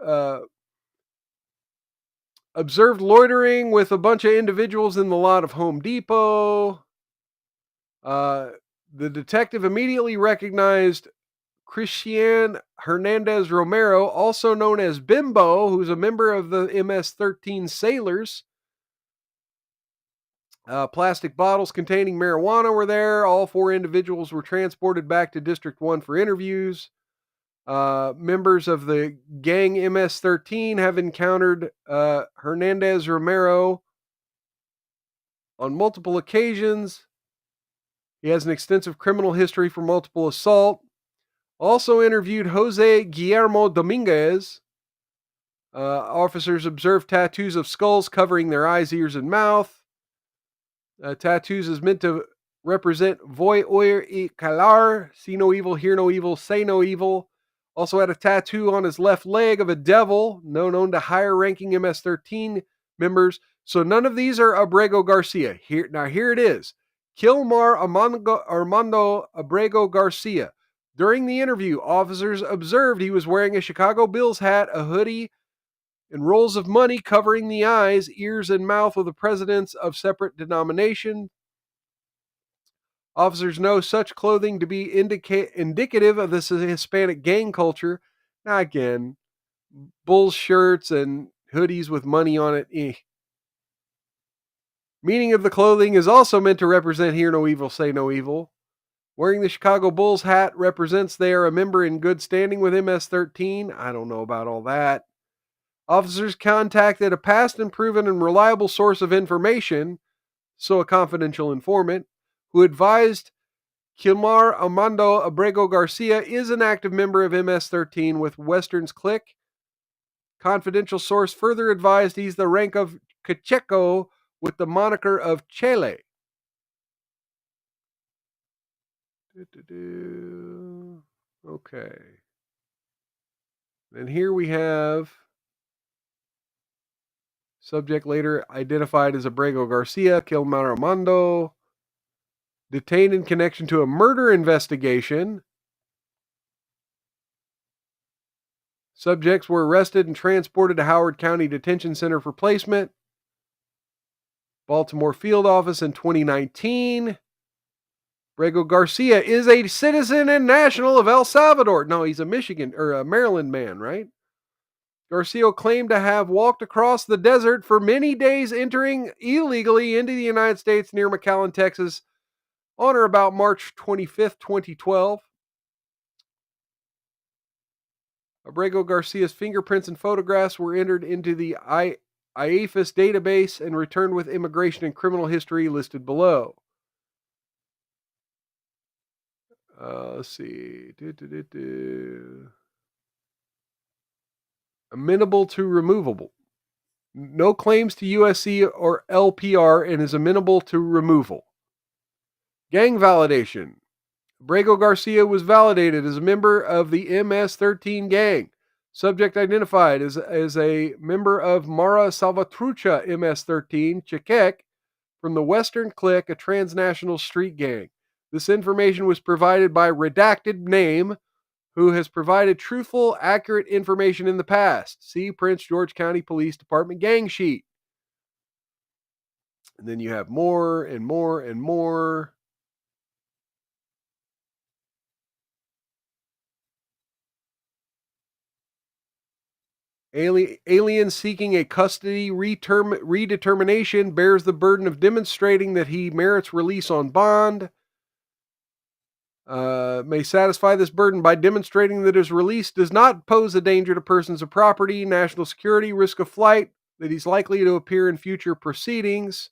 [SPEAKER 2] observed loitering with a bunch of individuals in the lot of Home Depot. The detective immediately recognized Christian Hernandez Romero, also known as Bimbo, who's a member of the MS-13 Sailors. Plastic bottles containing marijuana were there. All 4 individuals were transported back to District 1 for interviews. Members of the gang MS-13 have encountered Hernandez Romero on multiple occasions. He has an extensive criminal history for multiple assault. Also interviewed Jose Guillermo Dominguez. Officers observed tattoos of skulls covering their eyes, ears, and mouth. Tattoos is meant to represent Voy oír y callar, see no evil, hear no evil, say no evil. Also had a tattoo on his left leg of a devil, known to higher-ranking MS-13 members. So none of these are Abrego Garcia. Here it is. Kilmar Armando Abrego Garcia. During the interview, officers observed he was wearing a Chicago Bills hat, a hoodie, and rolls of money covering the eyes, ears, and mouth of the presidents of separate denominations. Officers know such clothing to be indicative of this Hispanic gang culture. Now again, Bulls shirts and hoodies with money on it. Meaning of the clothing is also meant to represent hear no evil, say no evil. Wearing the Chicago Bulls hat represents they are a member in good standing with MS-13. I don't know about all that. Officers contacted a past and proven and reliable source of information, so a confidential informant, who advised Kilmar Armando Abrego Garcia is an active member of MS-13 with Western's Clique. Confidential source further advised he's the rank of Cacheco with the moniker of Chele. Okay. And here we have subject later identified as Abrego Garcia, Kilmar Armando, detained in connection to a murder investigation. Subjects were arrested and transported to Howard County Detention Center for placement. Baltimore field office in 2019. Abrego Garcia is a citizen and national of El Salvador. No, he's a Michigan or a Maryland man, right? Garcia claimed to have walked across the desert for many days, entering illegally into the United States near McAllen, Texas, on or about March 25th, 2012. Abrego Garcia's fingerprints and photographs were entered into the IAFIS database and returned with immigration and criminal history listed below. Let's see. Amenable to removable. No claims to USC or LPR and is amenable to removal. Gang validation. Abrego Garcia was validated as a member of the MS-13 gang. Subject identified as a member of Mara Salvatrucha MS-13 Chekek from the Western Clique, a transnational street gang. This information was provided by redacted name, who has provided truthful, accurate information in the past. See Prince George County Police Department gang sheet. And then you have more and more and more. Alien seeking a custody redetermination bears the burden of demonstrating that he merits release on bond. May satisfy this burden by demonstrating that his release does not pose a danger to persons or property, national security, risk of flight, that he's likely to appear in future proceedings.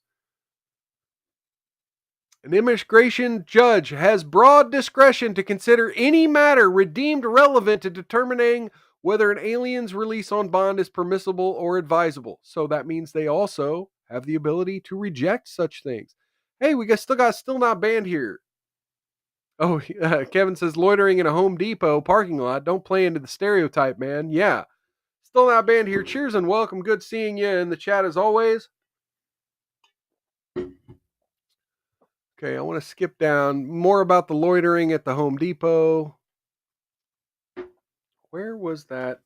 [SPEAKER 2] An immigration judge has broad discretion to consider any matter deemed relevant to determining whether an alien's release on bond is permissible or advisable. So that means they also have the ability to reject such things. Hey, we still not banned here. Oh, Kevin says loitering in a Home Depot parking lot. Don't play into the stereotype, man. Yeah, still not banned here. Cheers and welcome. Good seeing you in the chat as always. Okay, I want to skip down more about the loitering at the Home Depot. Where was that?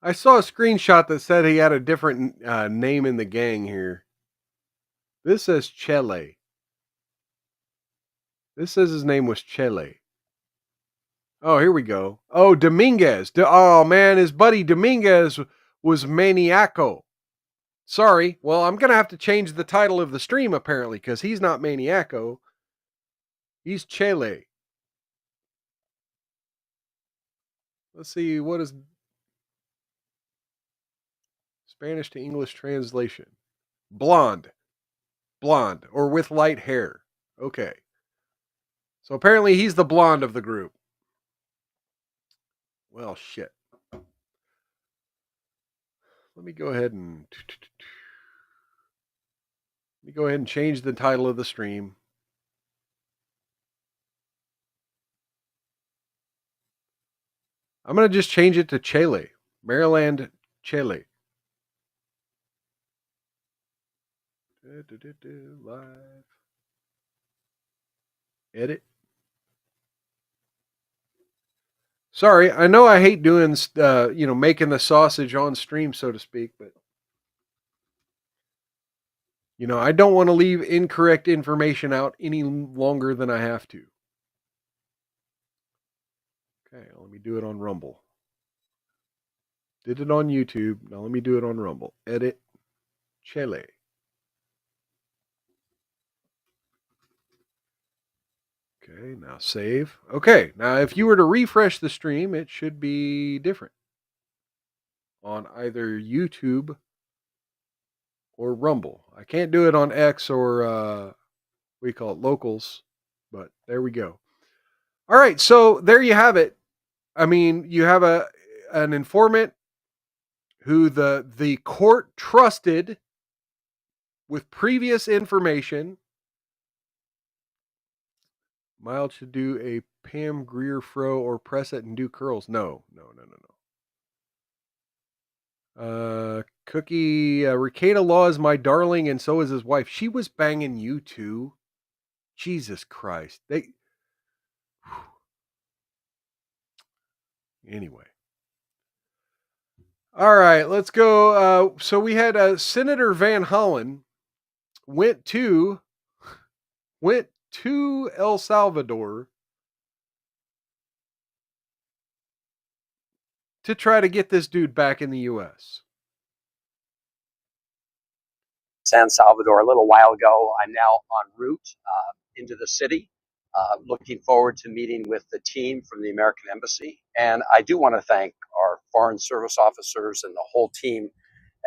[SPEAKER 2] I saw a screenshot that said he had a different name in the gang here. This says Chele. This says his name was Chele. Oh, here we go. Oh, Dominguez. Oh, man, his buddy Dominguez was Maniaco. Sorry. Well, I'm going to have to change the title of the stream, apparently, because he's not Maniaco. He's Chele. Let's see. What is Spanish to English translation? Blonde. Blonde. Or with light hair. Okay. So apparently he's the blonde of the group. Well, shit. Let me go ahead and change the title of the stream. I'm going to just change it to Chele. Maryland Chele. Live. Edit. Sorry, I know I hate doing, making the sausage on stream, so to speak, but, I don't want to leave incorrect information out any longer than I have to. Okay, let me do it on Rumble. Did it on YouTube. Now let me do it on Rumble. Edit. Chele. Okay, now save. Okay, now if you were to refresh the stream, it should be different on either YouTube or Rumble. I can't do it on X or we call it locals, but there we go. All right, so there you have it. I mean, you have an informant who the court trusted with previous information. Mild should do a Pam Grier fro or press it and do curls. No. Cookie, Ricada Law is my darling, and so is his wife. She was banging you too. Jesus Christ. Anyway. All right, let's go. So we had Senator Van Hollen went to El Salvador to try to get this dude back in the U.S.
[SPEAKER 6] San Salvador a little while ago. I'm now en route into the city, looking forward to meeting with the team from the American Embassy. And I do want to thank our Foreign Service officers and the whole team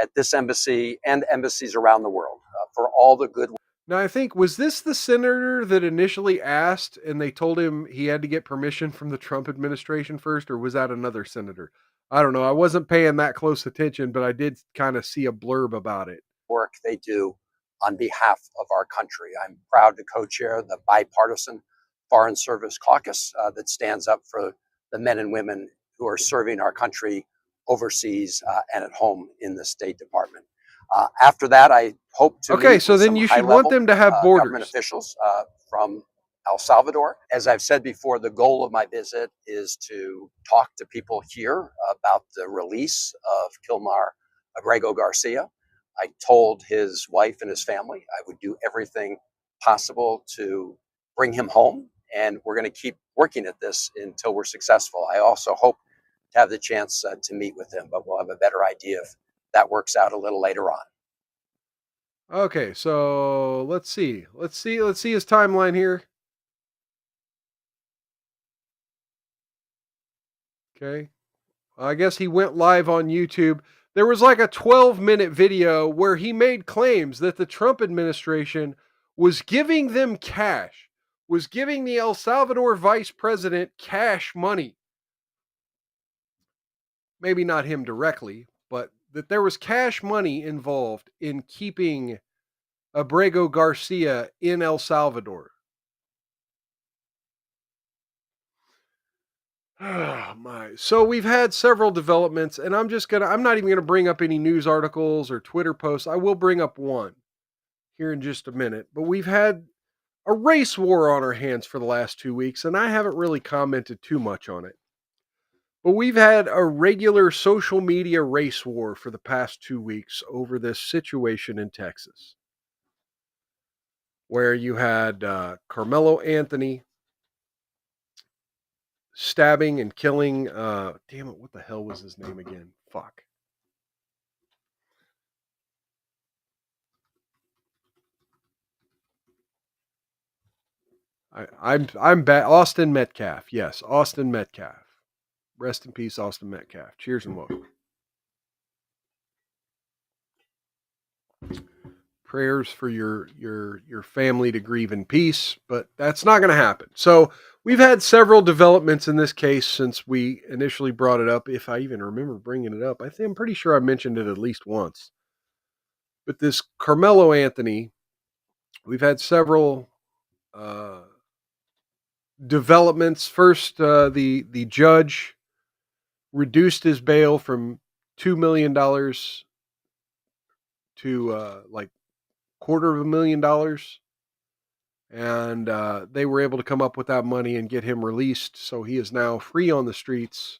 [SPEAKER 6] at this embassy and embassies around the world for all the good.
[SPEAKER 2] Now, I think, was this the senator that initially asked and they told him he had to get permission from the Trump administration first, or was that another senator? I don't know. I wasn't paying that close attention, but I did kind of see a blurb about it.
[SPEAKER 6] Work they do on behalf of our country. I'm proud to co-chair the bipartisan Foreign Service Caucus that stands up for the men and women who are serving our country overseas and at home in the State Department. After that, I hope to
[SPEAKER 2] okay, so then you should want them to have borders.
[SPEAKER 6] Government officials from El Salvador. As I've said before, the goal of my visit is to talk to people here about the release of Kilmar Abrego Garcia. I told his wife and his family I would do everything possible to bring him home, and we're going to keep working at this until we're successful. I also hope to have the chance to meet with him, but we'll have a better idea if that works out a little later on.
[SPEAKER 2] Okay, so let's see his timeline here. Okay, I guess he went live on YouTube. There was like a 12-minute video where he made claims that the Trump administration was giving them cash, was giving the El Salvador vice president cash money. Maybe not him directly, but that there was cash money involved in keeping Abrego Garcia in El Salvador. Oh my. So we've had several developments, and I'm not even going to bring up any news articles or Twitter posts. I will bring up one here in just a minute. But we've had a race war on our hands for the last 2 weeks, and I haven't really commented too much on it. But we've had a regular social media race war for the past 2 weeks over this situation in Texas, where you had Carmelo Anthony stabbing and killing. Damn it, what the hell was his name again? Fuck. I'm bad. Austin Metcalf. Yes, Austin Metcalf. Rest in peace, Austin Metcalf. Cheers and welcome. Prayers for your family to grieve in peace, but that's not going to happen. So we've had several developments in this case since we initially brought it up. If I even remember bringing it up, I'm pretty sure I mentioned it at least once. But this Carmelo Anthony, we've had several developments. First, the judge reduced his bail from $2 million to like $250,000, and they were able to come up with that money and get him released. So he is now free on the streets.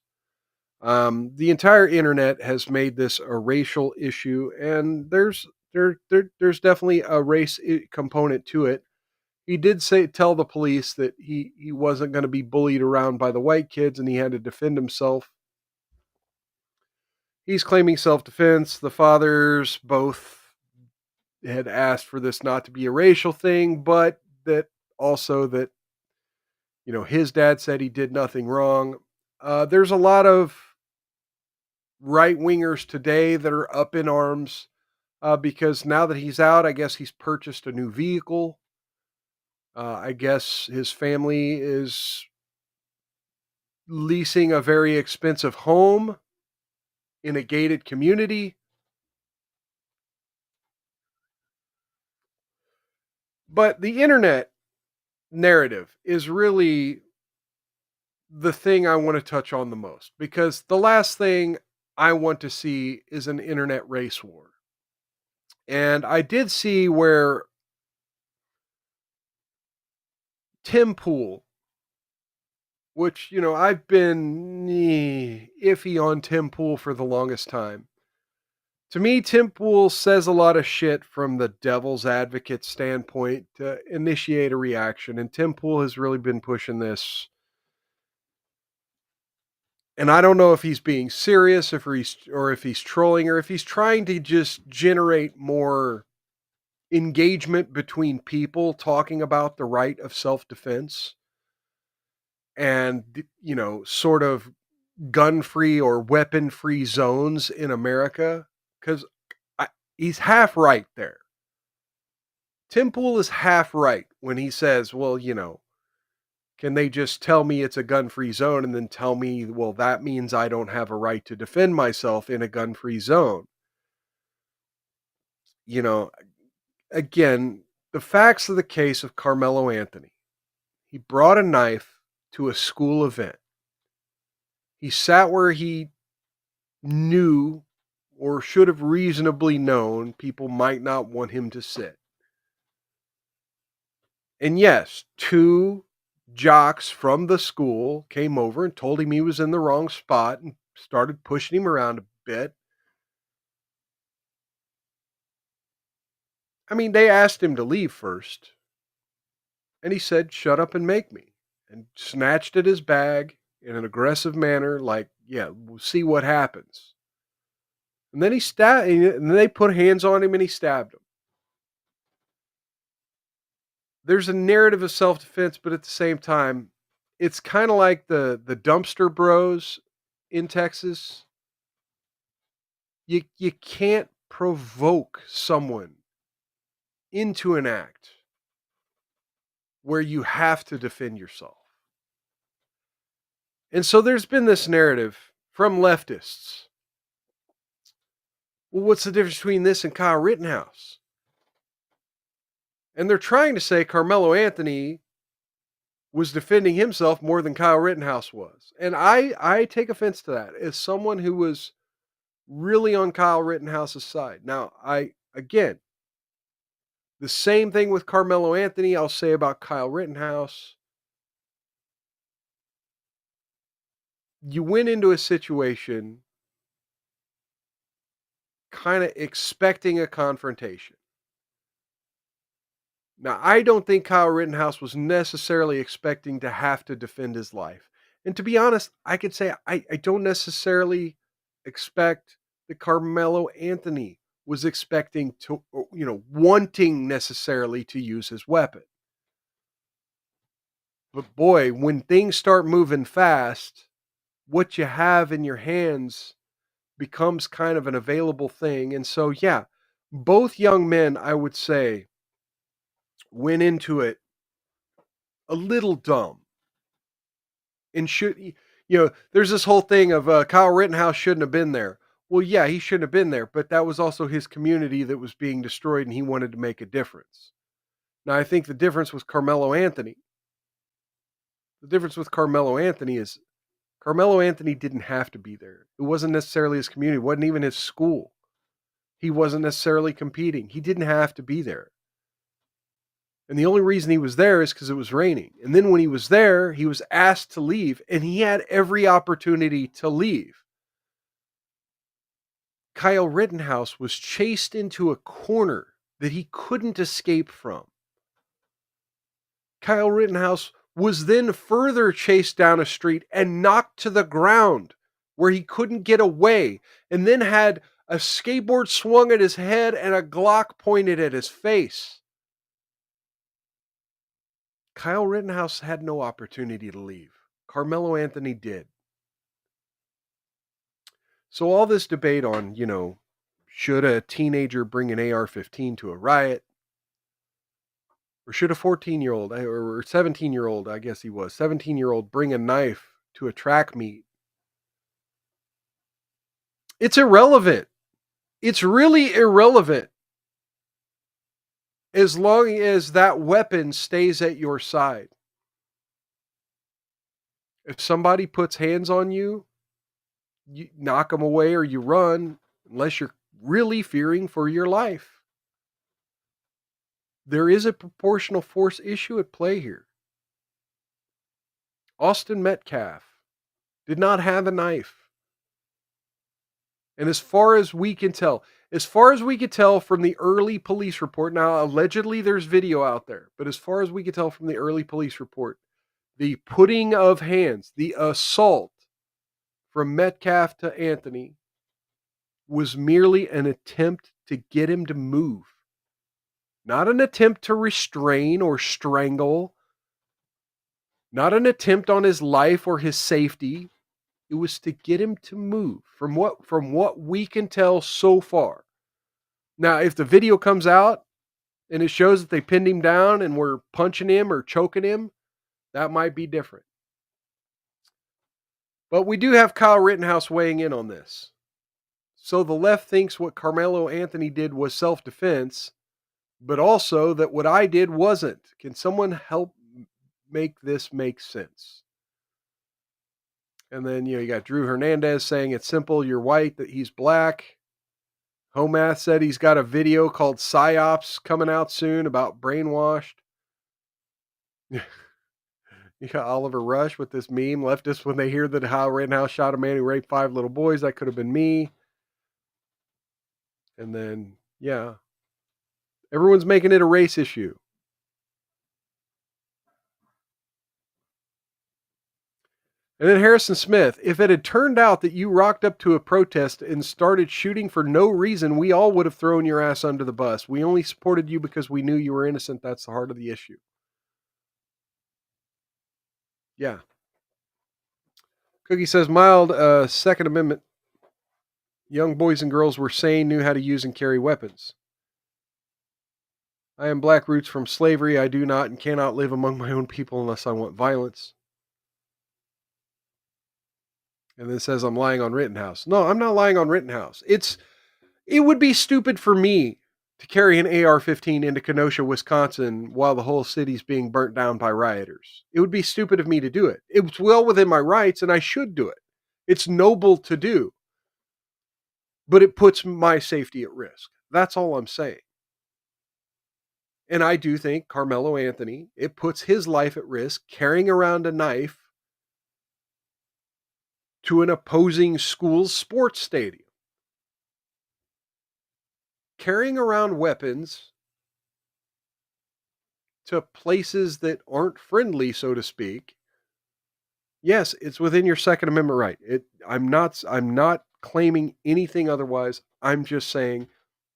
[SPEAKER 2] The entire internet has made this a racial issue, and there's definitely a race component to it. He did tell the police that he wasn't going to be bullied around by the white kids, and he had to defend himself. He's claiming self-defense. The fathers both had asked for this not to be a racial thing, but that also that, his dad said he did nothing wrong. There's a lot of right-wingers today that are up in arms because now that he's out, I guess he's purchased a new vehicle. I guess his family is leasing a very expensive home in a gated community. But the internet narrative is really the thing I want to touch on the most, because the last thing I want to see is an internet race war. And I did see where Tim Pool, which, I've been iffy on Tim Pool for the longest time. To me, Tim Pool says a lot of shit from the devil's advocate standpoint to initiate a reaction. And Tim Pool has really been pushing this. And I don't know if he's being serious, or if he's trolling, or if he's trying to just generate more engagement between people talking about the right of self-defense and, sort of gun-free or weapon-free zones in America. Because he's half right there. Tim Pool is half right when he says, well, can they just tell me it's a gun-free zone and then tell me, well, that means I don't have a right to defend myself in a gun-free zone? Again, the facts of the case of Carmelo Anthony. He brought a knife to a school event. He sat where he knew, or should have reasonably known, people might not want him to sit. And yes, 2 jocks from the school came over and told him he was in the wrong spot and started pushing him around a bit. I mean, they asked him to leave first. And he said, "Shut up and make me." And snatched at his bag in an aggressive manner, like, yeah, we'll see what happens. And then and they put hands on him and he stabbed him. There's a narrative of self-defense, but at the same time, it's kind of like the dumpster bros in Texas. You can't provoke someone into an act where you have to defend yourself. And so there's been this narrative from leftists. Well, what's the difference between this and Kyle Rittenhouse? And they're trying to say Carmelo Anthony was defending himself more than Kyle Rittenhouse was. And I take offense to that as someone who was really on Kyle Rittenhouse's side. Now, again, The same thing with Carmelo Anthony, I'll say about Kyle Rittenhouse. You went into a situation kind of expecting a confrontation. Now, I don't think Kyle Rittenhouse was necessarily expecting to have to defend his life. And to be honest, I could say I don't necessarily expect that Carmelo Anthony was expecting to, wanting necessarily to use his weapon. But boy, when things start moving fast, what you have in your hands becomes kind of an available thing. And so, yeah, both young men, I would say, went into it a little dumb. And there's this whole thing of Kyle Rittenhouse shouldn't have been there. Well, yeah, he shouldn't have been there, but that was also his community that was being destroyed, and he wanted to make a difference. Now, I think the difference with Carmelo Anthony, is Carmelo Anthony didn't have to be there. It wasn't necessarily his community. It wasn't even his school. He wasn't necessarily competing. He didn't have to be there. And the only reason he was there is because it was raining. And then when he was there, he was asked to leave, and he had every opportunity to leave. Kyle Rittenhouse was chased into a corner that he couldn't escape from. Kyle Rittenhouse was then further chased down a street and knocked to the ground where he couldn't get away, and then had a skateboard swung at his head and a Glock pointed at his face. Kyle Rittenhouse had no opportunity to leave. Carmelo Anthony did. So all this debate on, should a teenager bring an AR-15 to a riot? Or should a 14-year-old or 17-year-old, I guess he was, 17-year-old bring a knife to a track meet? It's irrelevant. It's really irrelevant. As long as that weapon stays at your side. If somebody puts hands on you, you knock them away or you run, unless you're really fearing for your life. There is a proportional force issue at play here. Austin Metcalf did not have a knife. And as far as we can tell from the early police report, now allegedly there's video out there, but as far as we can tell from the early police report, the putting of hands, the assault from Metcalf to Anthony was merely an attempt to get him to move. Not an attempt to restrain or strangle. Not an attempt on his life or his safety. It was to get him to move from what we can tell so far. Now, if the video comes out and it shows that they pinned him down and were punching him or choking him, that might be different. But we do have Kyle Rittenhouse weighing in on this. So the left thinks what Carmelo Anthony did was self-defense, but also that what I did wasn't. Can someone help make this make sense? And then, you got Drew Hernandez saying it's simple. You're white, that he's black. Homath said he's got a video called Psyops coming out soon about brainwashed. You got Oliver Rush with this meme. Leftists, when they hear that Kyle Rittenhouse shot a man who raped 5 little boys, that could have been me. And then, yeah, everyone's making it a race issue. And then Harrison Smith, if it had turned out that you rocked up to a protest and started shooting for no reason, we all would have thrown your ass under the bus. We only supported you because we knew you were innocent. That's the heart of the issue. Yeah. Cookie says, mild Second Amendment. Young boys and girls were sane, knew how to use and carry weapons. I am black roots from slavery. I do not and cannot live among my own people unless I want violence. And then it says I'm lying on Rittenhouse. No, I'm not lying on Rittenhouse. It would be stupid for me to carry an AR-15 into Kenosha, Wisconsin, while the whole city's being burnt down by rioters. It would be stupid of me to do it. It's well within my rights, and I should do it. It's noble to do. But it puts my safety at risk. That's all I'm saying. And I do think Carmelo Anthony, it puts his life at risk carrying around a knife to an opposing school's sports stadium. Carrying around weapons to places that aren't friendly, so to speak. Yes, it's within your Second Amendment right. I'm not claiming anything otherwise. I'm just saying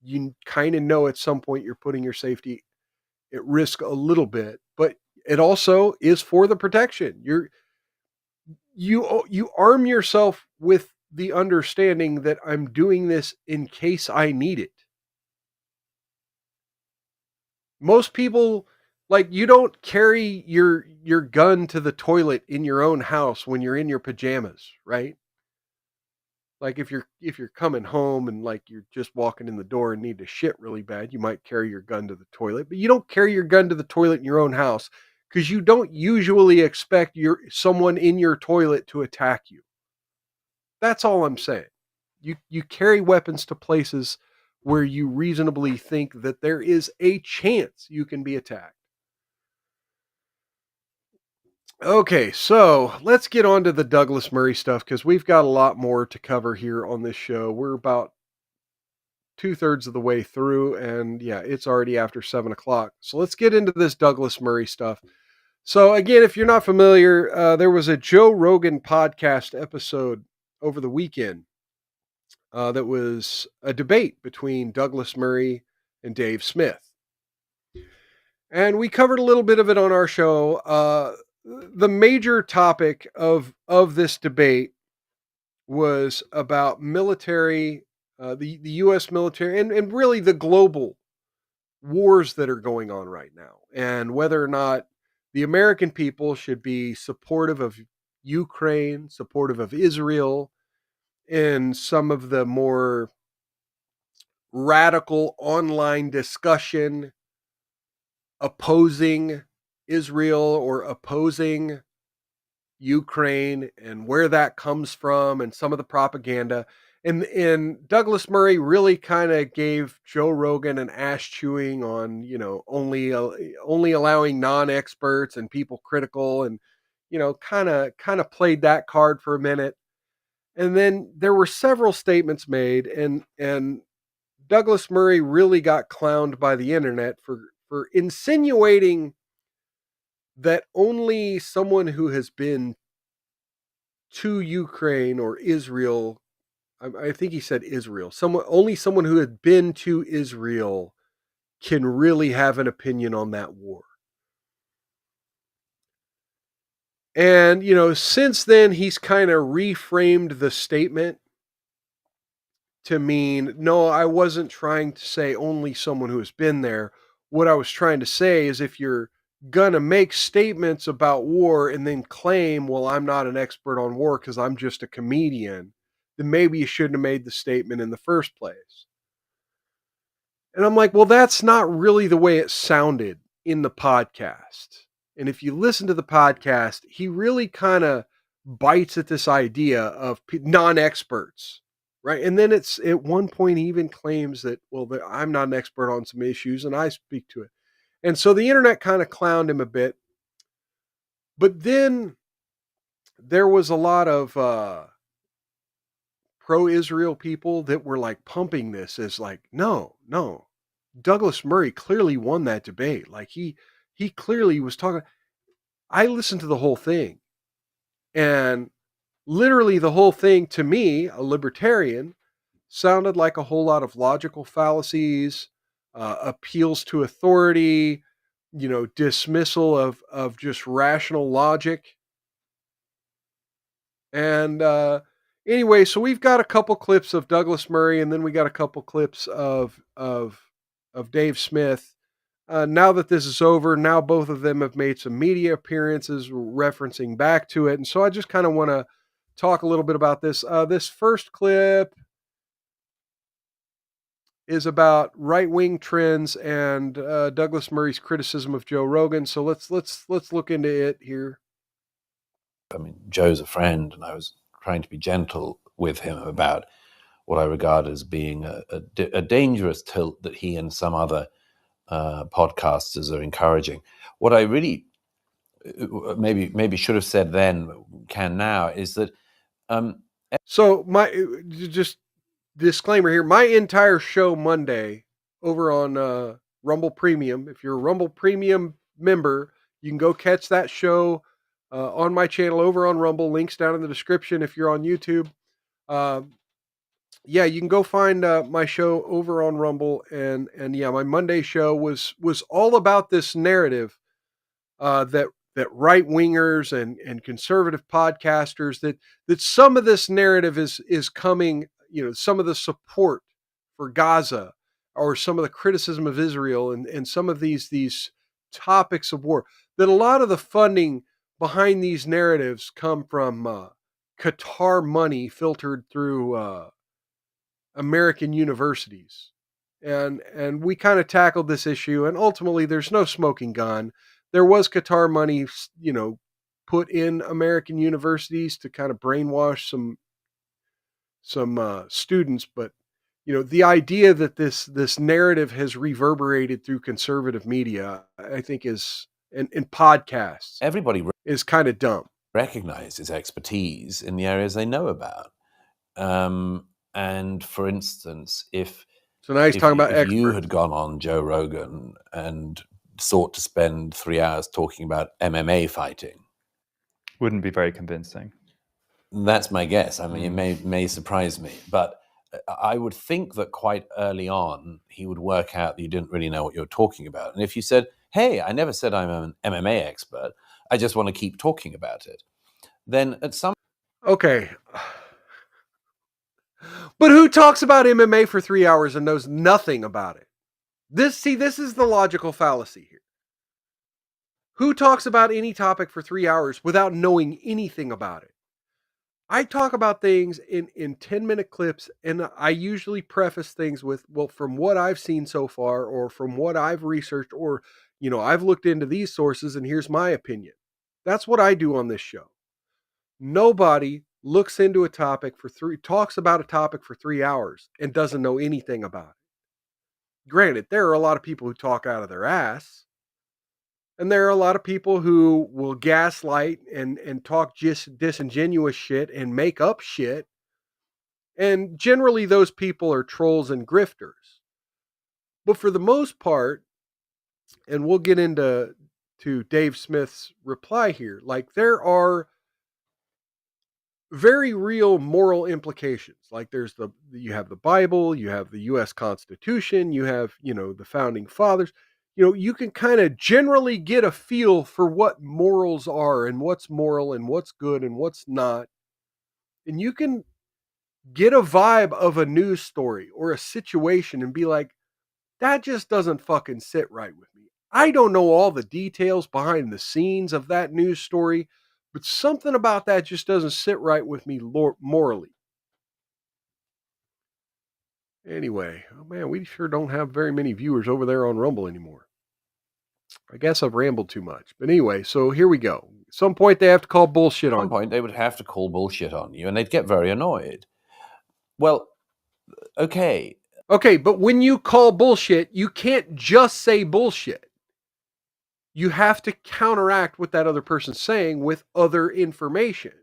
[SPEAKER 2] you kind of know at some point you're putting your safety at risk a little bit, but it also is for the protection. You arm yourself with the understanding that I'm doing this in case I need it. Most people, like, you don't carry your gun to the toilet in your own house when you're in your pajamas, right? Like if you're coming home and like you're just walking in the door and need to shit really bad, you might carry your gun to the toilet, but you don't carry your gun to the toilet in your own house because you don't usually expect someone in your toilet to attack you. That's all I'm saying. You carry weapons to places where you reasonably think that there is a chance you can be attacked. Okay, so let's get on to the Douglas Murray stuff because we've got a lot more to cover here on this show. We're about 2/3 of the way through, and yeah, it's already after 7:00. So let's get into this Douglas Murray stuff. So again, if you're not familiar, there was a Joe Rogan podcast episode over the weekend that was a debate between Douglas Murray and Dave Smith. And we covered a little bit of it on our show. The major topic of this debate was about military, the U.S. military, and really the global wars that are going on right now, and whether or not the American people should be supportive of Ukraine, supportive of Israel, in some of the more radical online discussion opposing Israel or opposing Ukraine, and where that comes from and some of the propaganda. And Douglas Murray really kind of gave Joe Rogan an ass chewing on, only allowing non-experts and people critical, and kind of played that card for a minute. And then there were several statements made, and Douglas Murray really got clowned by the internet for insinuating that only someone who has been to Ukraine or Israel, I think he said Israel, only someone who had been to Israel can really have an opinion on that war. And, since then, he's kind of reframed the statement to mean, no, I wasn't trying to say only someone who has been there. What I was trying to say is if you're gonna make statements about war and then claim, well, I'm not an expert on war because I'm just a comedian, then maybe you shouldn't have made the statement in the first place. And I'm like, well, that's not really the way it sounded in the podcast. And if you listen to the podcast, he really kind of bites at this idea of non-experts, right? And then it's at one point he even claims that, well, I'm not an expert on some issues and I speak to it. And so the internet kind of clowned him a bit. But then there was a lot of pro-Israel people that were like pumping this as like, no, Douglas Murray clearly won that debate. Like he clearly was talking. I listened to the whole thing, and literally the whole thing to me, a libertarian, sounded like a whole lot of logical fallacies, appeals to authority, dismissal of just rational logic. And anyway, so we've got a couple clips of Douglas Murray, and then we got a couple clips of Dave Smith. Now that this is over, now both of them have made some media appearances referencing back to it, and so I just kind of want to talk a little bit about this. This first clip is about right-wing trends and Douglas Murray's criticism of Joe Rogan. So let's look into it here.
[SPEAKER 7] I mean, Joe's a friend, and I was trying to be gentle with him about what I regard as being a dangerous tilt that he and some other podcasters are encouraging. What I really maybe should have said then, can now, is that
[SPEAKER 2] So my just disclaimer here, my entire show Monday over on Rumble Premium. If you're a Rumble Premium member, you can go catch that show on my channel over on Rumble. Links down in the description if you're on YouTube. Yeah, you can go find my show over on Rumble, and yeah, my Monday show was all about this narrative that right wingers and conservative podcasters, that some of this narrative is coming, some of the support for Gaza, or some of the criticism of Israel, and some of these topics of war, that a lot of the funding behind these narratives come from Qatar money filtered through American universities. And we kind of tackled this issue, and ultimately there's no smoking gun. There was Qatar money, put in American universities to kind of brainwash some students, but the idea that this narrative has reverberated through conservative media, I think, is in podcasts,
[SPEAKER 7] everybody
[SPEAKER 2] is kind of dumb.
[SPEAKER 7] recognizes expertise in the areas they know about. And for instance, if
[SPEAKER 2] So now he's talking about
[SPEAKER 7] if you
[SPEAKER 2] experts.
[SPEAKER 7] had gone on Joe Rogan and sought to spend 3 hours talking about MMA fighting,
[SPEAKER 8] Wouldn't be very convincing.
[SPEAKER 7] that's my guess. I mean, it may surprise me, but I would think that quite early on he would work out that you didn't really know what you're talking about. And if you said, "Hey, I never said I'm an MMA expert. I just want to keep talking about it," then at some
[SPEAKER 2] Okay. But who talks about MMA for 3 hours and knows nothing about it? This is the logical fallacy here. Who talks about any topic for 3 hours without knowing anything about it? I talk about things in 10-minute clips, and I usually preface things with, well, from what I've seen so far, or from what I've researched, or, I've looked into these sources and here's my opinion. That's what I do on this show. Nobody looks into a topic talks about a topic for 3 hours and doesn't know anything about it. Granted, there are a lot of people who talk out of their ass, and there are a lot of people who will gaslight and talk just disingenuous shit and make up shit. And generally those people are trolls and grifters. But for the most part, and we'll get into Dave Smith's reply here, like, there are very real moral implications. Like, you have the Bible, you have the US Constitution, you have, the founding fathers. You can kind of generally get a feel for what morals are, and what's moral and what's good and what's not. And you can get a vibe of a news story or a situation and be like, that just doesn't fucking sit right with me. I don't know all the details behind the scenes of that news story, but something about that just doesn't sit right with me morally. Anyway, oh man, we sure don't have very many viewers over there on Rumble anymore. I guess I've rambled too much. But anyway, so here we go. At some point they have to call bullshit on you.
[SPEAKER 7] At some point they would have to call bullshit on you, and they'd get very annoyed. Well, okay.
[SPEAKER 2] Okay, but when you call bullshit, you can't just say bullshit. You have to counteract what that other person's saying with other information.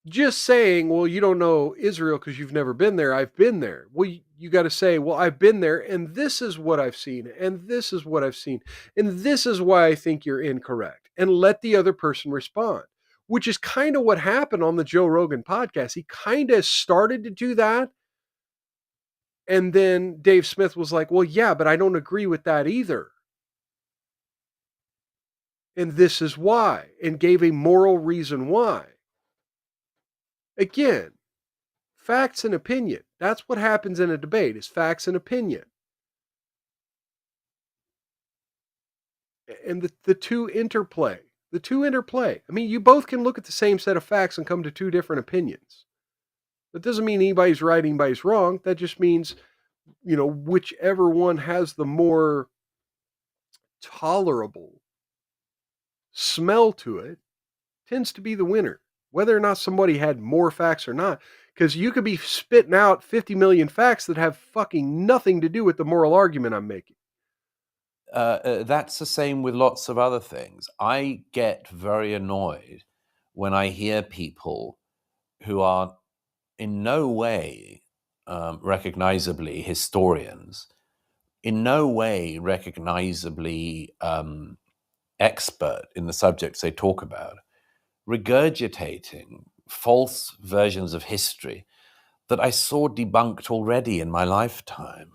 [SPEAKER 2] Just saying, well, you don't know Israel because you've never been there. I've been there. Well, you got to say, well, I've been there, and this is what I've seen, and this is what I've seen, and this is why I think you're incorrect, and let the other person respond, which is kind of what happened on the Joe Rogan podcast. He kind of started to do that, and then Dave Smith was like, well, yeah, but I don't agree with that either. And this is why, and gave a moral reason why. Again, facts and opinion. That's what happens in a debate, is facts and opinion. And the two interplay. I mean, you both can look at the same set of facts and come to two different opinions. That doesn't mean anybody's right, anybody's wrong. That just means, whichever one has the more tolerable smell to it tends to be the winner, whether or not somebody had more facts or not. Because you could be spitting out 50 million facts that have fucking nothing to do with the moral argument I'm making.
[SPEAKER 7] that's the same with lots of other things. I get very annoyed when I hear people who are in no way recognizably historians, in no way recognizably expert in the subjects they talk about, regurgitating false versions of history that I saw debunked already in my lifetime.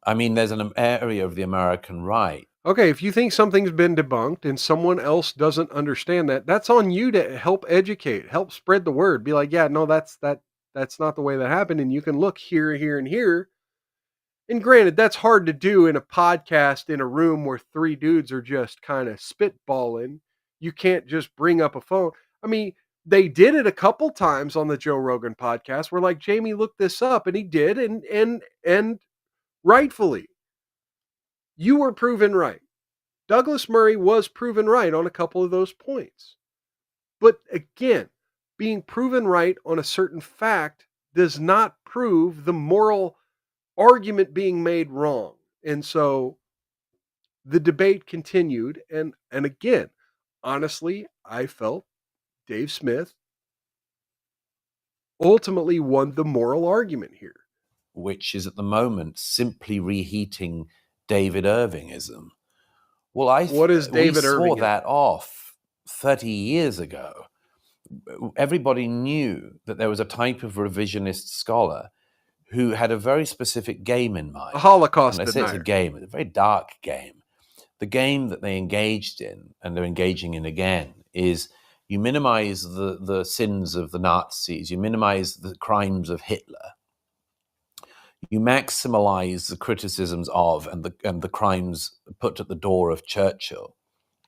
[SPEAKER 7] I mean, there's an area of the American right.
[SPEAKER 2] Okay, if you think something's been debunked and someone else doesn't understand that, that's on you to help educate, help spread the word. Be like, yeah, no, that's not the way that happened, and you can look here, here, and here. And granted, that's hard to do in a podcast in a room where three dudes are just kind of spitballing. You can't just bring up a phone. I mean, they did it a couple times on the Joe Rogan podcast where like Jamie looked this up and he did, and rightfully. You were proven right. Douglas Murray was proven right on a couple of those points. But again, being proven right on a certain fact does not prove the moral argument being made wrong. And so the debate continued. And again, honestly, I felt Dave Smith ultimately won the moral argument here.
[SPEAKER 7] Which is at the moment simply reheating David Irvingism. Well,
[SPEAKER 2] What is David
[SPEAKER 7] we saw
[SPEAKER 2] Irving?
[SPEAKER 7] that off 30 years ago. Everybody knew that there was a type of revisionist scholar who had a very specific game in mind.
[SPEAKER 2] A Holocaust
[SPEAKER 7] and I say
[SPEAKER 2] denier.
[SPEAKER 7] it's a game, it's a very dark game. The game that they engaged in, and they're engaging in again, is you minimize the sins of the Nazis, you minimize the crimes of Hitler, you maximize the criticisms of and the crimes put at the door of Churchill.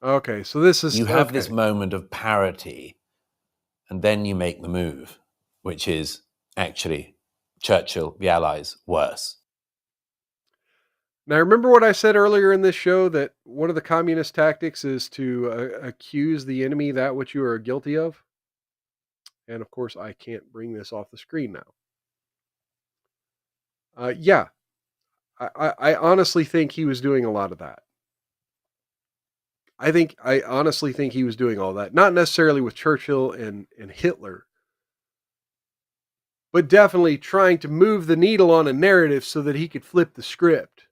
[SPEAKER 2] Okay, so this is
[SPEAKER 7] you have this moment of parity, and then you make the move, which is actually Churchill, the Allies, worse.
[SPEAKER 2] Now, remember what I said earlier in this show, that one of the communist tactics is to accuse the enemy that which you are guilty of? And of course, I can't bring this off the screen now. Yeah, I honestly think he was doing a lot of that. I honestly think he was doing all that. Not necessarily with Churchill and Hitler, but definitely trying to move the needle on a narrative so that he could flip the script.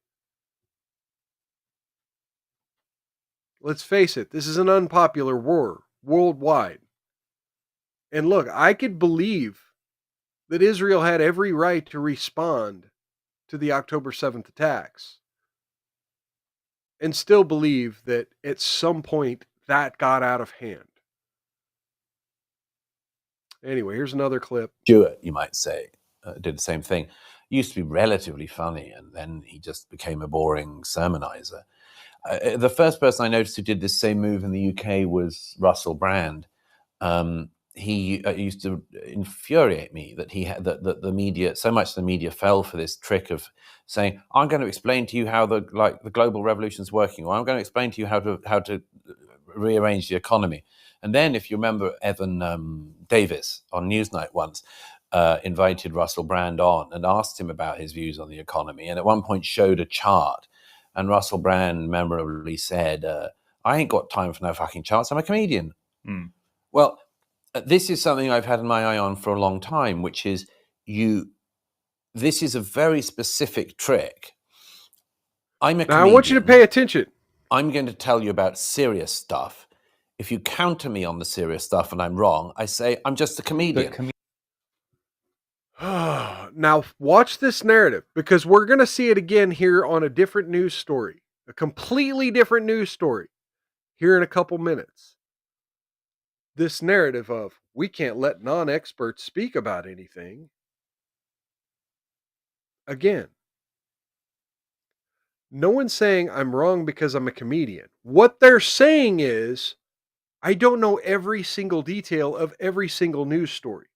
[SPEAKER 2] Let's face it, this is an unpopular war worldwide. And look, I could believe that Israel had every right to respond to the October 7th attacks, and still believe that at some point that got out of hand. Anyway, here's another clip.
[SPEAKER 7] Stewart, you might say, did the same thing. He used to be relatively funny, and then he just became a boring sermonizer. The first person I noticed who did this same move in the UK was Russell Brand. He used to infuriate me that he had that the media, so much the media fell for this trick of saying, "I'm going to explain to you how the global revolution is working," or "I'm going to explain to you how to rearrange the economy." And then, if you remember, Evan Davis on Newsnight once invited Russell Brand on and asked him about his views on the economy, and at one point showed a chart. And Russell Brand memorably said, "I ain't got time for no fucking charts. I'm a comedian."
[SPEAKER 8] Mm.
[SPEAKER 7] Well, this is something I've had my eye on for a long time, which is this is a very specific trick. I'm a comedian.
[SPEAKER 2] Now, I want you to pay attention.
[SPEAKER 7] I'm going to tell you about serious stuff. If you counter me on the serious stuff and I'm wrong, I say I'm just a comedian.
[SPEAKER 2] Now, watch this narrative, because we're going to see it again here on a different news story, a completely different news story here in a couple minutes. This narrative of we can't let non-experts speak about anything. Again, no one's saying I'm wrong because I'm a comedian. What they're saying is I don't know every single detail of every single news story.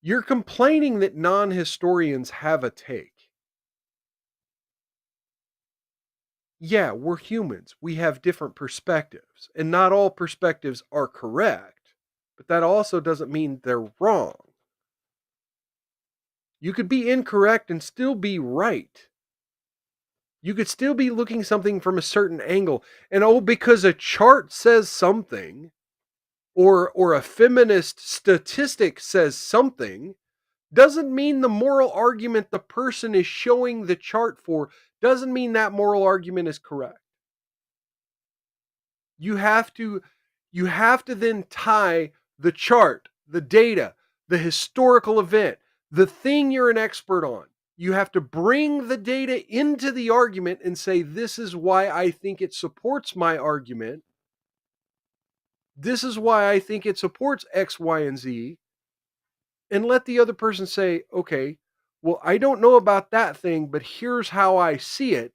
[SPEAKER 2] You're complaining that non-historians have a take. Yeah, we're humans. We have different perspectives, and not all perspectives are correct, but that also doesn't mean they're wrong. You could be incorrect and still be right. You could still be looking something from a certain angle. And because a chart says something, or a feminist statistic says something, doesn't mean the moral argument the person is showing the chart for doesn't mean that moral argument is correct. You have to then tie the chart, the data, the historical event, the thing you're an expert on. You have to bring the data into the argument and say, this is why I think it supports my argument. This is why I think it supports X, Y, and Z. And let the other person say, okay, well, I don't know about that thing, but here's how I see it.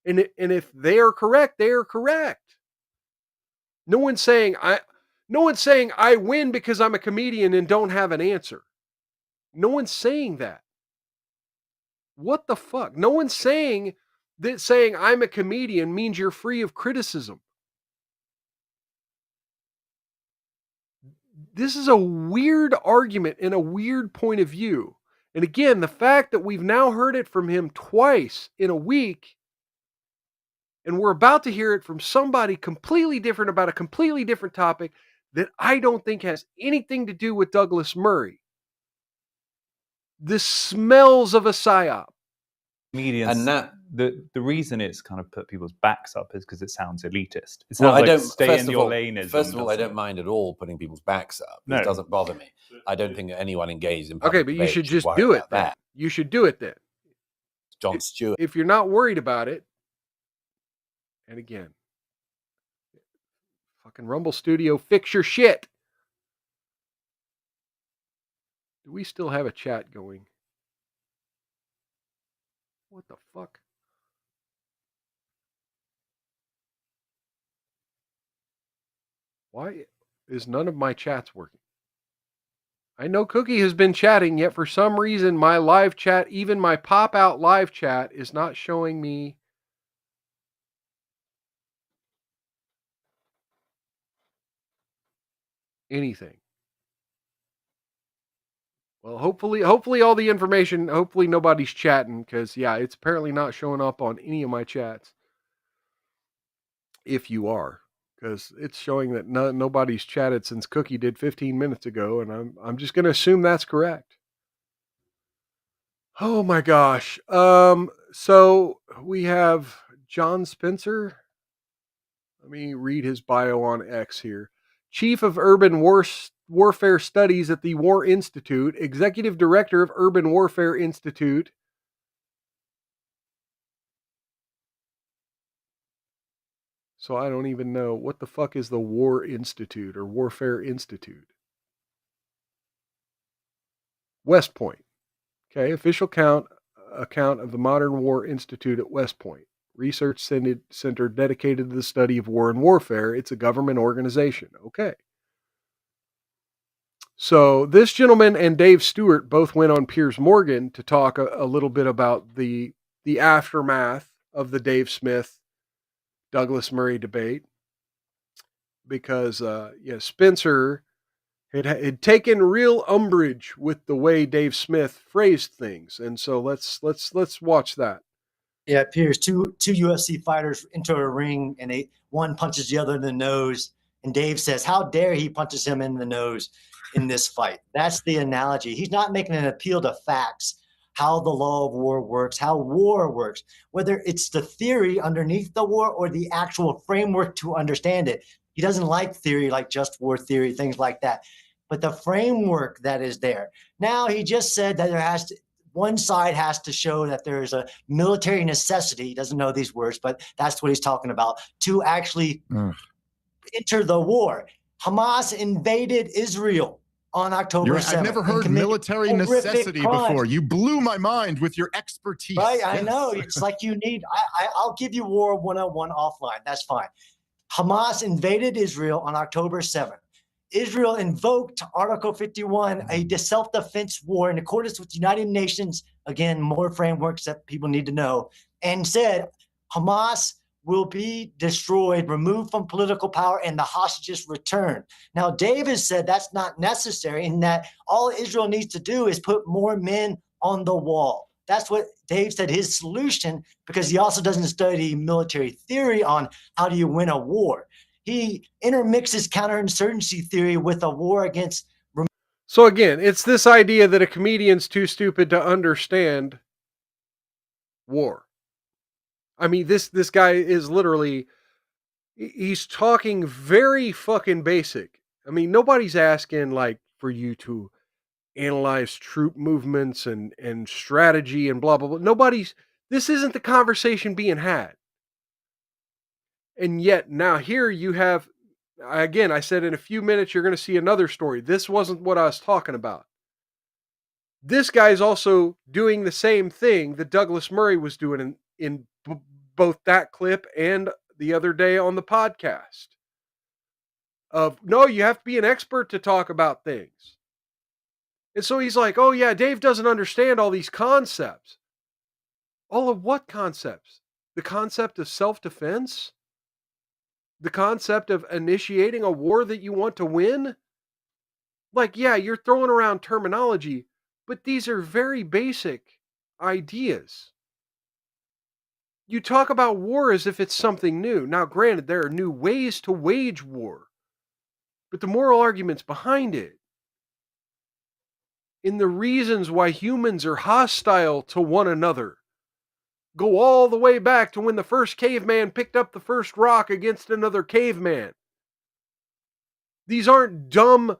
[SPEAKER 2] And if they are correct, they are correct. No one's saying I win because I'm a comedian and don't have an answer. No one's saying that. What the fuck? No one's saying that saying I'm a comedian means you're free of criticism. This is a weird argument and a weird point of view. And again, the fact that we've now heard it from him twice in a week, and we're about to hear it from somebody completely different about a completely different topic that I don't think has anything to do with Douglas Murray. This smells of a psyop.
[SPEAKER 8] Comedians,
[SPEAKER 7] And that,
[SPEAKER 8] the reason it's kind of put people's backs up is because it sounds elitist. It sounds
[SPEAKER 7] well, I
[SPEAKER 8] like
[SPEAKER 7] don't.
[SPEAKER 8] stay in your lane.
[SPEAKER 7] First of all, I don't mind at all putting people's backs up.
[SPEAKER 8] No.
[SPEAKER 7] It doesn't bother me. I don't think that anyone engaged in
[SPEAKER 2] Okay,
[SPEAKER 7] public
[SPEAKER 2] but you
[SPEAKER 7] debate
[SPEAKER 2] should just
[SPEAKER 7] worry
[SPEAKER 2] do it
[SPEAKER 7] about
[SPEAKER 2] then.
[SPEAKER 7] that.
[SPEAKER 2] You should do it then.
[SPEAKER 7] John Stewart.
[SPEAKER 2] If you're not worried about it, and again, fucking Rumble Studio, fix your shit. Do we still have a chat going? What the fuck? Why is none of my chats working? I know Cookie has been chatting, yet for some reason my live chat, even my pop-out live chat, is not showing me anything. Well, hopefully all the information, hopefully nobody's chatting, because yeah, it's apparently not showing up on any of my chats. If you are, because it's showing that nobody's chatted since Cookie did 15 minutes ago, and I'm just going to assume that's correct. Oh my gosh. So we have John Spencer. Let me read his bio on X here. Chief of Urban Warfare Studies at the War Institute, Executive Director of Urban Warfare Institute. So I don't even know what the fuck is the War Institute or Warfare Institute. West Point. Okay, official account of the Modern War Institute at West Point. Research center dedicated to the study of war and warfare. It's a government organization. Okay. So this gentleman and Dave Stewart both went on Piers Morgan to talk a little bit about the aftermath of the Dave Smith Douglas Murray debate, because Spencer had taken real umbrage with the way Dave Smith phrased things, and so let's watch that.
[SPEAKER 9] Yeah, it appears two UFC fighters enter a ring, and one punches the other in the nose, and Dave says, "How dare he punches him in the nose in this fight?" That's the analogy. He's not making an appeal to facts, how the law of war works, how war works, whether it's the theory underneath the war or the actual framework to understand it. He doesn't like theory like just war theory, things like that, but the framework that is there. Now, he just said that one side has to show that there is a military necessity. He doesn't know these words, but that's what he's talking about, to actually enter the war. Hamas invaded Israel on October 7th.
[SPEAKER 10] I've never heard military necessity before. You blew my mind with your expertise.
[SPEAKER 9] Right, I know. It's like you need, I'll give you War 101 offline. That's fine. Hamas invaded Israel on October 7th. Israel invoked Article 51, a self-defense war in accordance with the United Nations, again, more frameworks that people need to know, and said Hamas will be destroyed, removed from political power, and the hostages returned. Now, David said that's not necessary, and that all Israel needs to do is put more men on the wall. That's what Dave said his solution, because he also doesn't study military theory on how do you win a war. He intermixes counterinsurgency theory with a war against.
[SPEAKER 2] So again, it's this idea that a comedian's too stupid to understand war. I mean, this guy is literally, he's talking very fucking basic. I mean, nobody's asking like for you to analyze troop movements and strategy and blah blah blah. This isn't the conversation being had. And yet now here you have, again, I said in a few minutes you're going to see another story. This wasn't what I was talking about. This guy's also doing the same thing that Douglas Murray was doing in both that clip and the other day on the podcast. Of, no, you have to be an expert to talk about things. And so he's like, oh yeah, Dave doesn't understand all these concepts. All of what concepts? The concept of self-defense? The concept of initiating a war that you want to win? Like, yeah, you're throwing around terminology, but these are very basic ideas. You talk about war as if it's something new. Now, granted, there are new ways to wage war, but the moral arguments behind it, in the reasons why humans are hostile to one another, go all the way back to when the first caveman picked up the first rock against another caveman. These aren't dumb,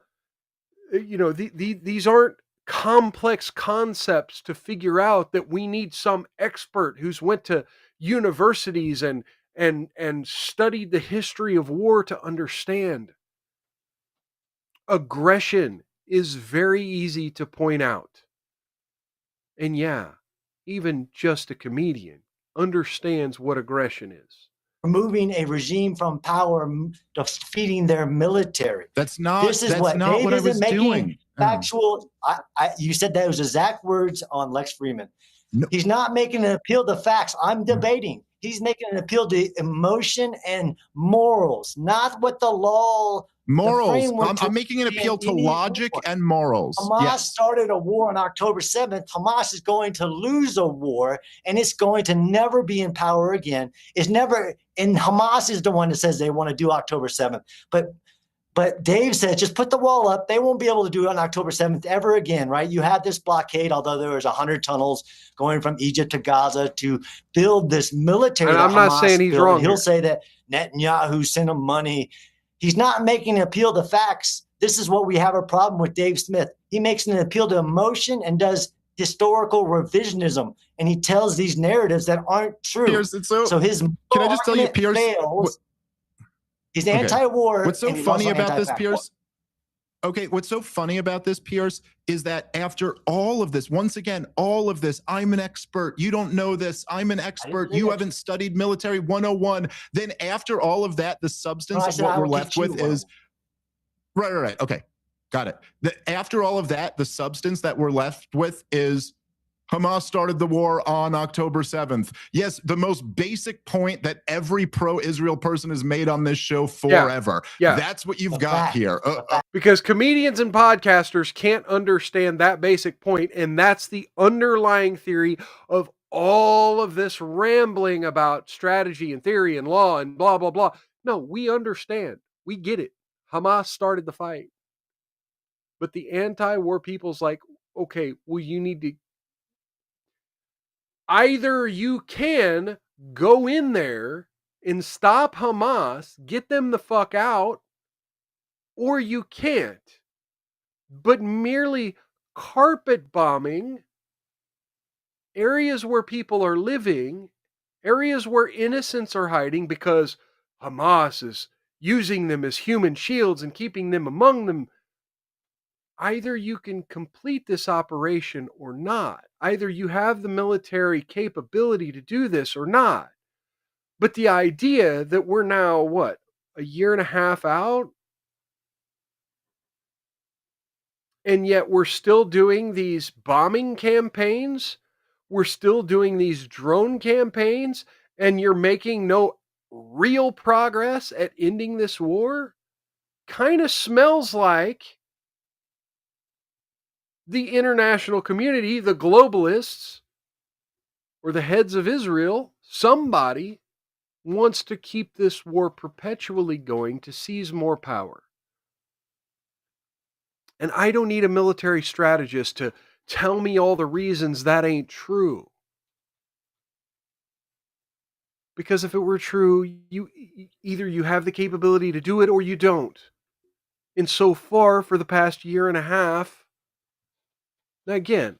[SPEAKER 2] these aren't complex concepts to figure out that we need some expert who's went to universities and studied the history of war to understand. Aggression is very easy to point out. And yeah, even just a comedian understands what aggression is.
[SPEAKER 9] Removing a regime from power, defeating their military.
[SPEAKER 10] That's not.
[SPEAKER 9] This is
[SPEAKER 10] that's
[SPEAKER 9] what
[SPEAKER 10] not
[SPEAKER 9] Dave
[SPEAKER 10] what I
[SPEAKER 9] isn't
[SPEAKER 10] was
[SPEAKER 9] making
[SPEAKER 10] doing.
[SPEAKER 9] factual. You said that was exact words on Lex Freeman.
[SPEAKER 10] No.
[SPEAKER 9] He's not making an appeal to facts. I'm debating. He's making an appeal to emotion and morals, not what the law.
[SPEAKER 10] Morals. I'm making an appeal to logic and morals.
[SPEAKER 9] Hamas started a war on October 7th. Hamas is going to lose a war, and it's going to never be in power again. It's never, and Hamas is the one that says they want to do October 7th. But Dave says, just put the wall up. They won't be able to do it on October 7th ever again, right? You had this blockade, although there was 100 tunnels going from Egypt to Gaza to build this military.
[SPEAKER 2] And I'm not saying he's wrong.
[SPEAKER 9] He'll say that Netanyahu sent him money. He's not making an appeal to facts. This is what we have a problem with Dave Smith. He makes an appeal to emotion and does historical revisionism, and he tells these narratives that aren't true.
[SPEAKER 10] Pierce,
[SPEAKER 9] so his
[SPEAKER 10] can I just tell you, Pierce?
[SPEAKER 9] Fails. He's anti-war.
[SPEAKER 10] What's so funny about this, Pierce? Okay, what's so funny about this, Pierce, is that after all of this, once again, all of this, I'm an expert. You don't know this. I'm an expert. You haven't studied military 101. Then after all of that, the substance of what we're left with is right. Okay, got it. After all of that, the substance that we're left with is Hamas started the war on October 7th. Yes, the most basic point that every pro-Israel person has made on this show forever.
[SPEAKER 2] Yeah.
[SPEAKER 10] That's what you've got here.
[SPEAKER 2] Because comedians and podcasters can't understand that basic point, and that's the underlying theory of all of this rambling about strategy and theory and law and blah, blah, blah. No, we understand. We get it. Hamas started the fight. But the anti-war people's like, okay, well, you need to, either you can go in there and stop Hamas, get them the fuck out, or you can't. But merely carpet bombing areas where people are living, areas where innocents are hiding because Hamas is using them as human shields and keeping them among them. Either you can complete this operation or not. Either you have the military capability to do this or not. But the idea that we're now, a year and a half out? And yet we're still doing these bombing campaigns. We're still doing these drone campaigns. And you're making no real progress at ending this war? Kind of smells like the international community, the globalists, or the heads of Israel, somebody wants to keep this war perpetually going to seize more power. And I don't need a military strategist to tell me all the reasons that ain't true. Because if it were true, either you have the capability to do it or you don't. And so far, for the past year and a half, again,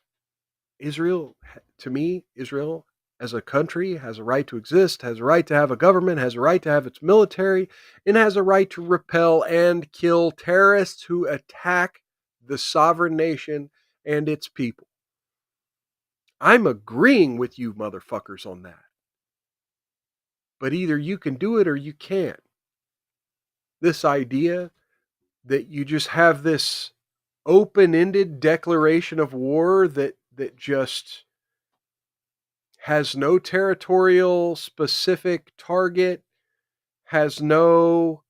[SPEAKER 2] Israel, to me, Israel as a country has a right to exist, has a right to have a government, has a right to have its military, and has a right to repel and kill terrorists who attack the sovereign nation and its people. I'm agreeing with you motherfuckers on that. But either you can do it or you can't. This idea that you just have this open-ended declaration of war that just has no territorial specific target, has no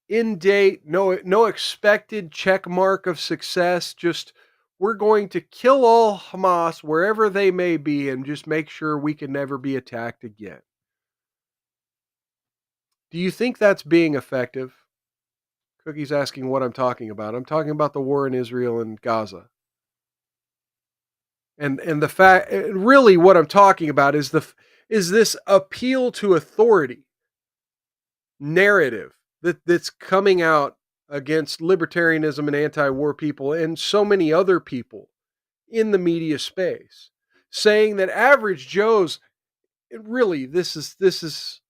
[SPEAKER 2] end date, no expected check mark of success, just we're going to kill all Hamas wherever they may be and just make sure we can never be attacked again. Do you think that's being effective? Cookie's asking what I'm talking about. I'm talking about the war in Israel and Gaza. And the fact, really what I'm talking about is this appeal to authority narrative that's coming out against libertarianism and anti-war people and so many other people in the media space, saying that average Joes, really, this is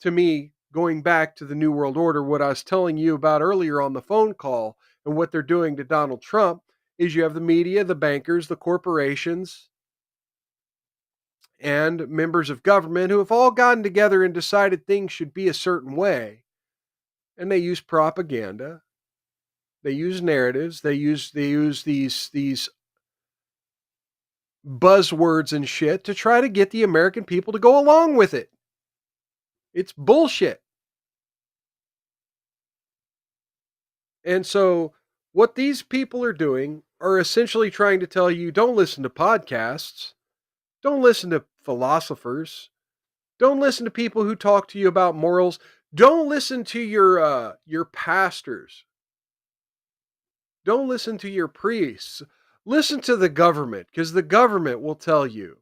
[SPEAKER 2] to me going back to the New World Order, what I was telling you about earlier on the phone call, and what they're doing to Donald Trump is you have the media, the bankers, the corporations, and members of government who have all gotten together and decided things should be a certain way. And they use propaganda. They use narratives. They use these buzzwords and shit to try to get the American people to go along with it. It's bullshit. And so what these people are doing are essentially trying to tell you, don't listen to podcasts. Don't listen to philosophers. Don't listen to people who talk to you about morals. Don't listen to your pastors. Don't listen to your priests. Listen to the government, because the government will tell you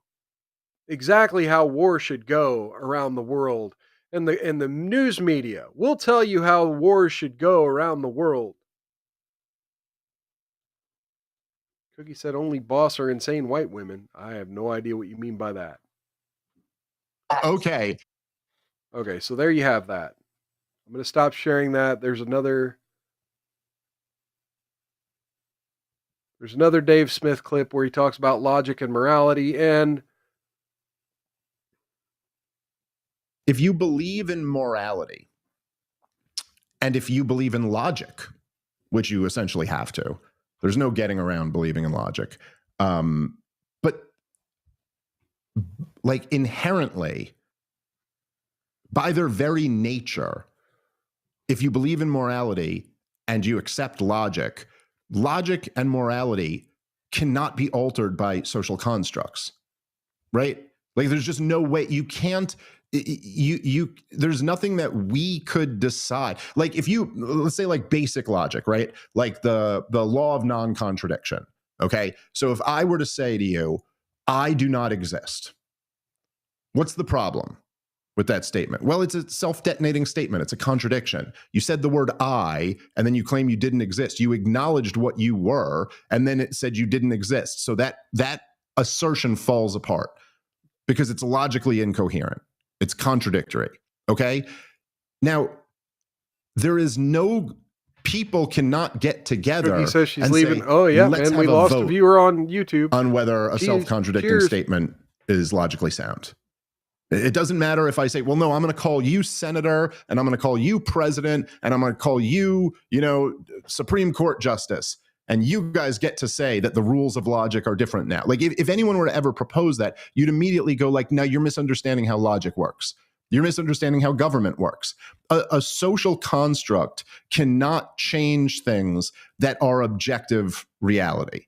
[SPEAKER 2] exactly how war should go around the world. And the news media will tell you how wars should go around the world. Cookie said only boss are insane white women. I have no idea what you mean by that.
[SPEAKER 10] Okay.
[SPEAKER 2] Okay, so there you have that. I'm going to stop sharing that. There's another Dave Smith clip where he talks about logic and morality. And
[SPEAKER 10] if you believe in morality, and if you believe in logic, which you essentially have to, there's no getting around believing in logic. But like inherently, by their very nature, if you believe in morality and you accept logic, logic and morality cannot be altered by social constructs, right? Like there's just no way you can't, there's nothing that we could decide. Like if you, let's say like basic logic, right? Like the law of non-contradiction. Okay. So if I were to say to you, I do not exist, what's the problem with that statement? Well, it's a self-detonating statement. It's a contradiction. You said the word I, and then you claim you didn't exist. You acknowledged what you were, and then it said you didn't exist. So that assertion falls apart because it's logically incoherent. It's contradictory. Okay. Now, there is no, people cannot get together.
[SPEAKER 2] Cookie says she's
[SPEAKER 10] and
[SPEAKER 2] leaving.
[SPEAKER 10] say,
[SPEAKER 2] Oh yeah,
[SPEAKER 10] let's
[SPEAKER 2] man, we
[SPEAKER 10] have a
[SPEAKER 2] lost a
[SPEAKER 10] vote
[SPEAKER 2] viewer on YouTube
[SPEAKER 10] on whether a self-contradicting
[SPEAKER 2] cheers.
[SPEAKER 10] statement is logically sound. It doesn't matter if I say, well, no, I'm going to call you senator, and I'm going to call you president, and I'm going to call you, Supreme Court justice. And you guys get to say that the rules of logic are different now. Like if anyone were to ever propose that, you'd immediately go like, no, you're misunderstanding how logic works. You're misunderstanding how government works. A social construct cannot change things that are objective reality.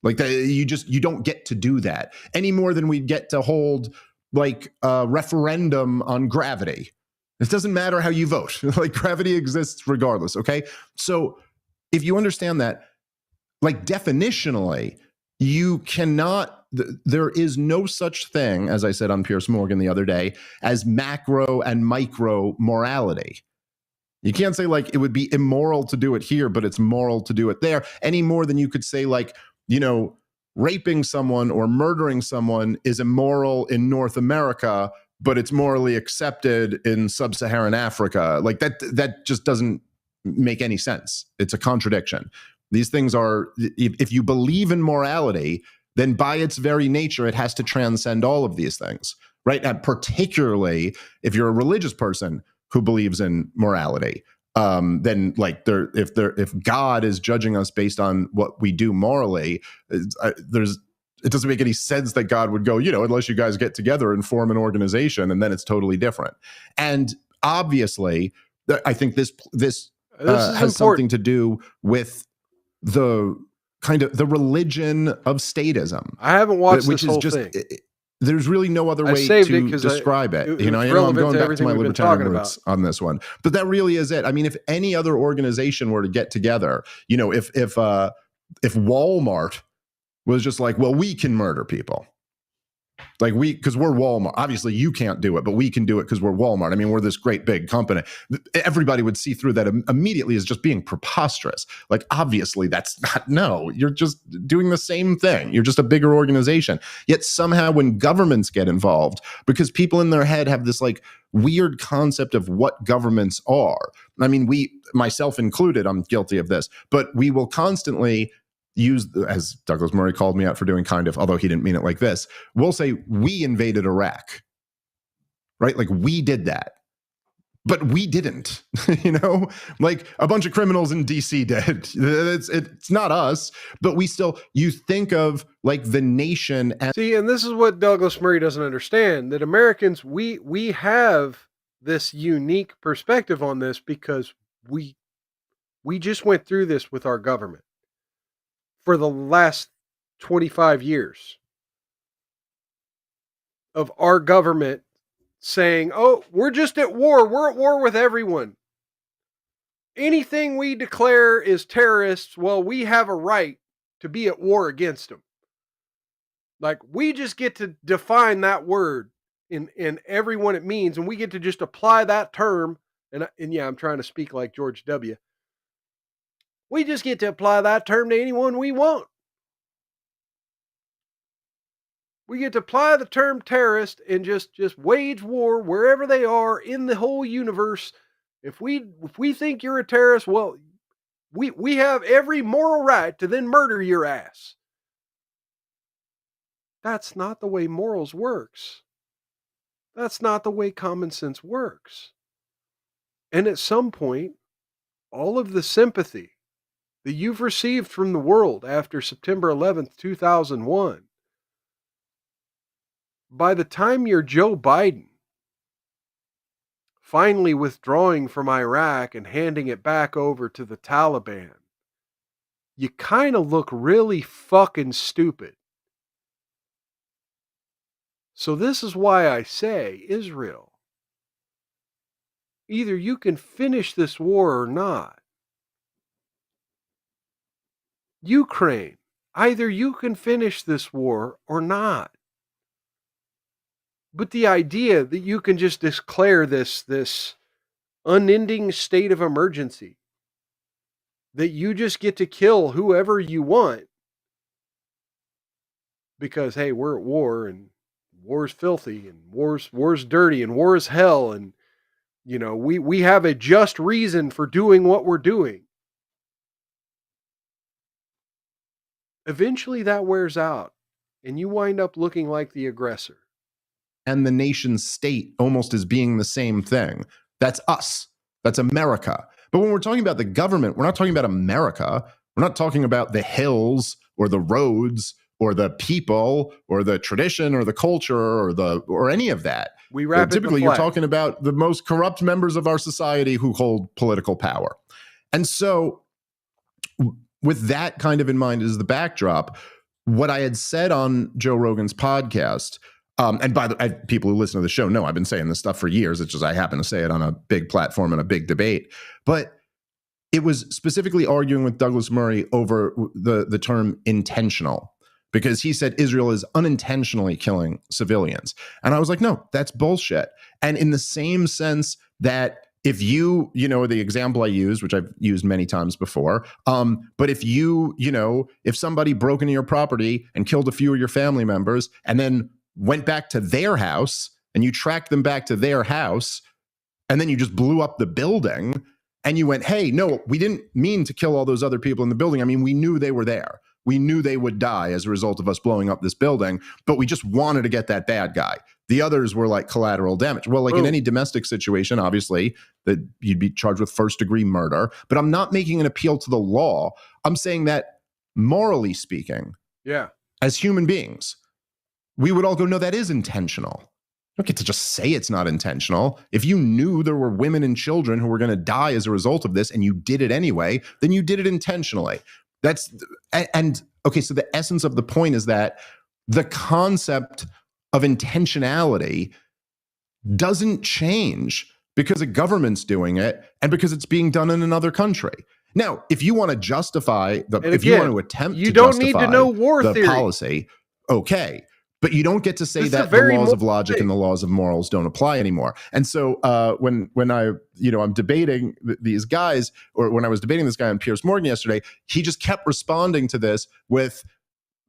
[SPEAKER 10] Like you don't get to do that any more than we get to hold like a referendum on gravity. It doesn't matter how you vote. Like gravity exists regardless. Okay. So if you understand that, like definitionally, you cannot, there is no such thing, as I said on Piers Morgan the other day, as macro and micro morality. You can't say like it would be immoral to do it here, but it's moral to do it there, any more than you could say like, you know, raping someone or murdering someone is immoral in North America, but it's morally accepted in sub-Saharan Africa. Like that just doesn't make any sense. It's a contradiction. These things are, if you believe in morality, then by its very nature, it has to transcend all of these things, right? And particularly if you're a religious person who believes in morality, then like if God is judging us based on what we do morally, it doesn't make any sense that God would go, you know, unless you guys get together and form an organization, and then it's totally different. And obviously, I think this has something to do with the kind of the religion of statism.
[SPEAKER 2] I haven't watched
[SPEAKER 10] which
[SPEAKER 2] this
[SPEAKER 10] is
[SPEAKER 2] whole
[SPEAKER 10] just,
[SPEAKER 2] thing.
[SPEAKER 10] There's really no other way to describe it. You know, I'm going back to my libertarian roots on this one, but that really is it. I mean, if any other organization were to get together, you know, if Walmart was just like, well, we can murder people. Like because we're Walmart. Obviously, you can't do it, but we can do it because we're Walmart. I mean, we're this great big company. Everybody would see through that immediately as just being preposterous. Like, obviously, that's not, no, you're just doing the same thing. You're just a bigger organization. Yet somehow when governments get involved, because people in their head have this like weird concept of what governments are. I mean, myself included, I'm guilty of this, but we will constantly use, as Douglas Murray called me out for doing, kind of, although he didn't mean it like this, we'll say we invaded Iraq, right? Like we did that, but we didn't, you know, like a bunch of criminals in DC did. It's not us, but we still, you think of like the nation.
[SPEAKER 2] See, and this is what Douglas Murray doesn't understand, that Americans, we have this unique perspective on this because we just went through this with our government for the last 25 years of our government saying, oh, we're just at war. We're at war with everyone. Anything we declare is terrorists, well, we have a right to be at war against them. Like, we just get to define that word in everyone it means, and we get to just apply that term. And yeah, I'm trying to speak like George W. We just get to apply that term to anyone we want. We get to apply the term terrorist and just wage war wherever they are in the whole universe. If we think you're a terrorist, well, we have every moral right to then murder your ass. That's not the way morals works. That's not the way common sense works. And at some point, all of the sympathy that you've received from the world after September 11th, 2001, by the time you're Joe Biden, finally withdrawing from Iraq and handing it back over to the Taliban, you kind of look really fucking stupid. So this is why I say, Israel, either you can finish this war or not. Ukraine, either you can finish this war or not. But the idea that you can just declare this unending state of emergency, that you just get to kill whoever you want because, hey, we're at war and war's filthy and war's dirty and war is hell, and you know, we have a just reason for doing what we're doing. Eventually that wears out and you wind up looking like the aggressor.
[SPEAKER 10] And the nation state almost as being the same thing. That's us. That's America. But when we're talking about the government, we're not talking about America. We're not talking about the hills or the roads or the people or the tradition or the culture or any of that.
[SPEAKER 2] We wrap it in
[SPEAKER 10] typically
[SPEAKER 2] the
[SPEAKER 10] you're
[SPEAKER 2] flag.
[SPEAKER 10] talking about the most corrupt members of our society who hold political power. And so with that kind of in mind as the backdrop, what I had said on Joe Rogan's podcast, and by the way, people who listen to the show know I've been saying this stuff for years. It's just I happen to say it on a big platform and a big debate. But it was specifically arguing with Douglas Murray over the term intentional, because he said Israel is unintentionally killing civilians. And I was like, no, that's bullshit. And in the same sense that if you know, the example I use, which I've used many times before, but if if somebody broke into your property and killed a few of your family members and then went back to their house and you tracked them back to their house and then you just blew up the building and you went, hey, no, we didn't mean to kill all those other people in the building. I mean, we knew they were there. We knew they would die as a result of us blowing up this building, but we just wanted to get that bad guy. The others were like collateral damage. Well, like in any domestic situation, obviously, that you'd be charged with first-degree murder. But I'm not making an appeal to the law. I'm saying that morally speaking, as human beings, we would all go, no, that is intentional. You don't get to just say it's not intentional. If you knew there were women and children who were going to die as a result of this and you did it anyway, then you did it intentionally. Okay, so the essence of the point is that the concept of intentionality doesn't change because a government's doing it and because it's being done in another country. Now, if you want to justify you want to attempt to justify
[SPEAKER 2] need to know war
[SPEAKER 10] the
[SPEAKER 2] theory.
[SPEAKER 10] Policy, okay. But you don't get to say that the laws of logic and the laws of morals don't apply anymore. And so when I'm debating these guys, or when I was debating this guy on Piers Morgan yesterday, he just kept responding to this with,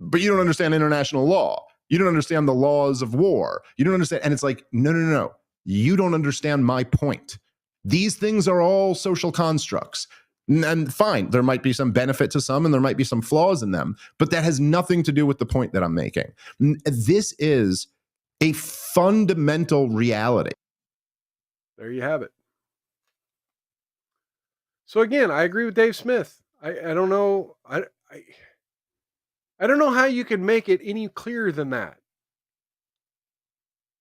[SPEAKER 10] but you don't understand international law. You don't understand the laws of war. You don't understand. And it's like, no. You don't understand my point. These things are all social constructs. And fine, there might be some benefit to some and there might be some flaws in them, but that has nothing to do with the point that I'm making. This is a fundamental reality.
[SPEAKER 2] There you have it. So again, I agree with Dave Smith. I don't know. I don't know how you can make it any clearer than that.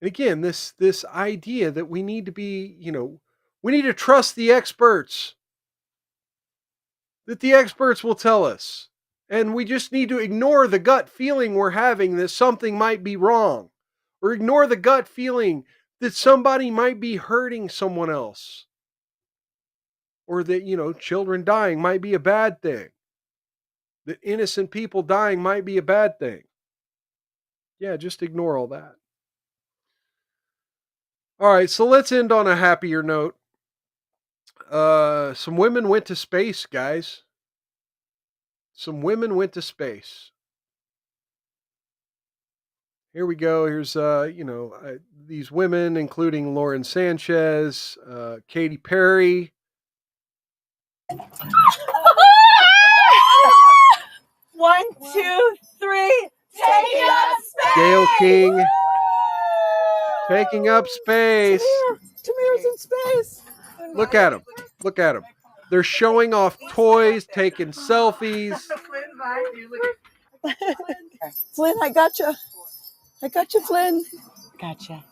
[SPEAKER 2] And again, this idea that we need to be, we need to trust the experts. That the experts will tell us. And we just need to ignore the gut feeling we're having that something might be wrong. Or ignore the gut feeling that somebody might be hurting someone else. Or that, children dying might be a bad thing. That innocent people dying might be a bad thing. Yeah, just ignore all that. All right, so let's end on a happier note. Some women went to space, guys. Some women went to space. Here we go. Here's, these women, including Lauren Sanchez, Katy Perry.
[SPEAKER 11] 1, 2, 3. Taking up space.
[SPEAKER 2] Gayle King. Taking up space.
[SPEAKER 11] Tamir's in space.
[SPEAKER 2] Look at them. Look at them. They're showing off toys, taking selfies.
[SPEAKER 11] Flynn, I gotcha. I got you, Flynn.
[SPEAKER 12] Gotcha.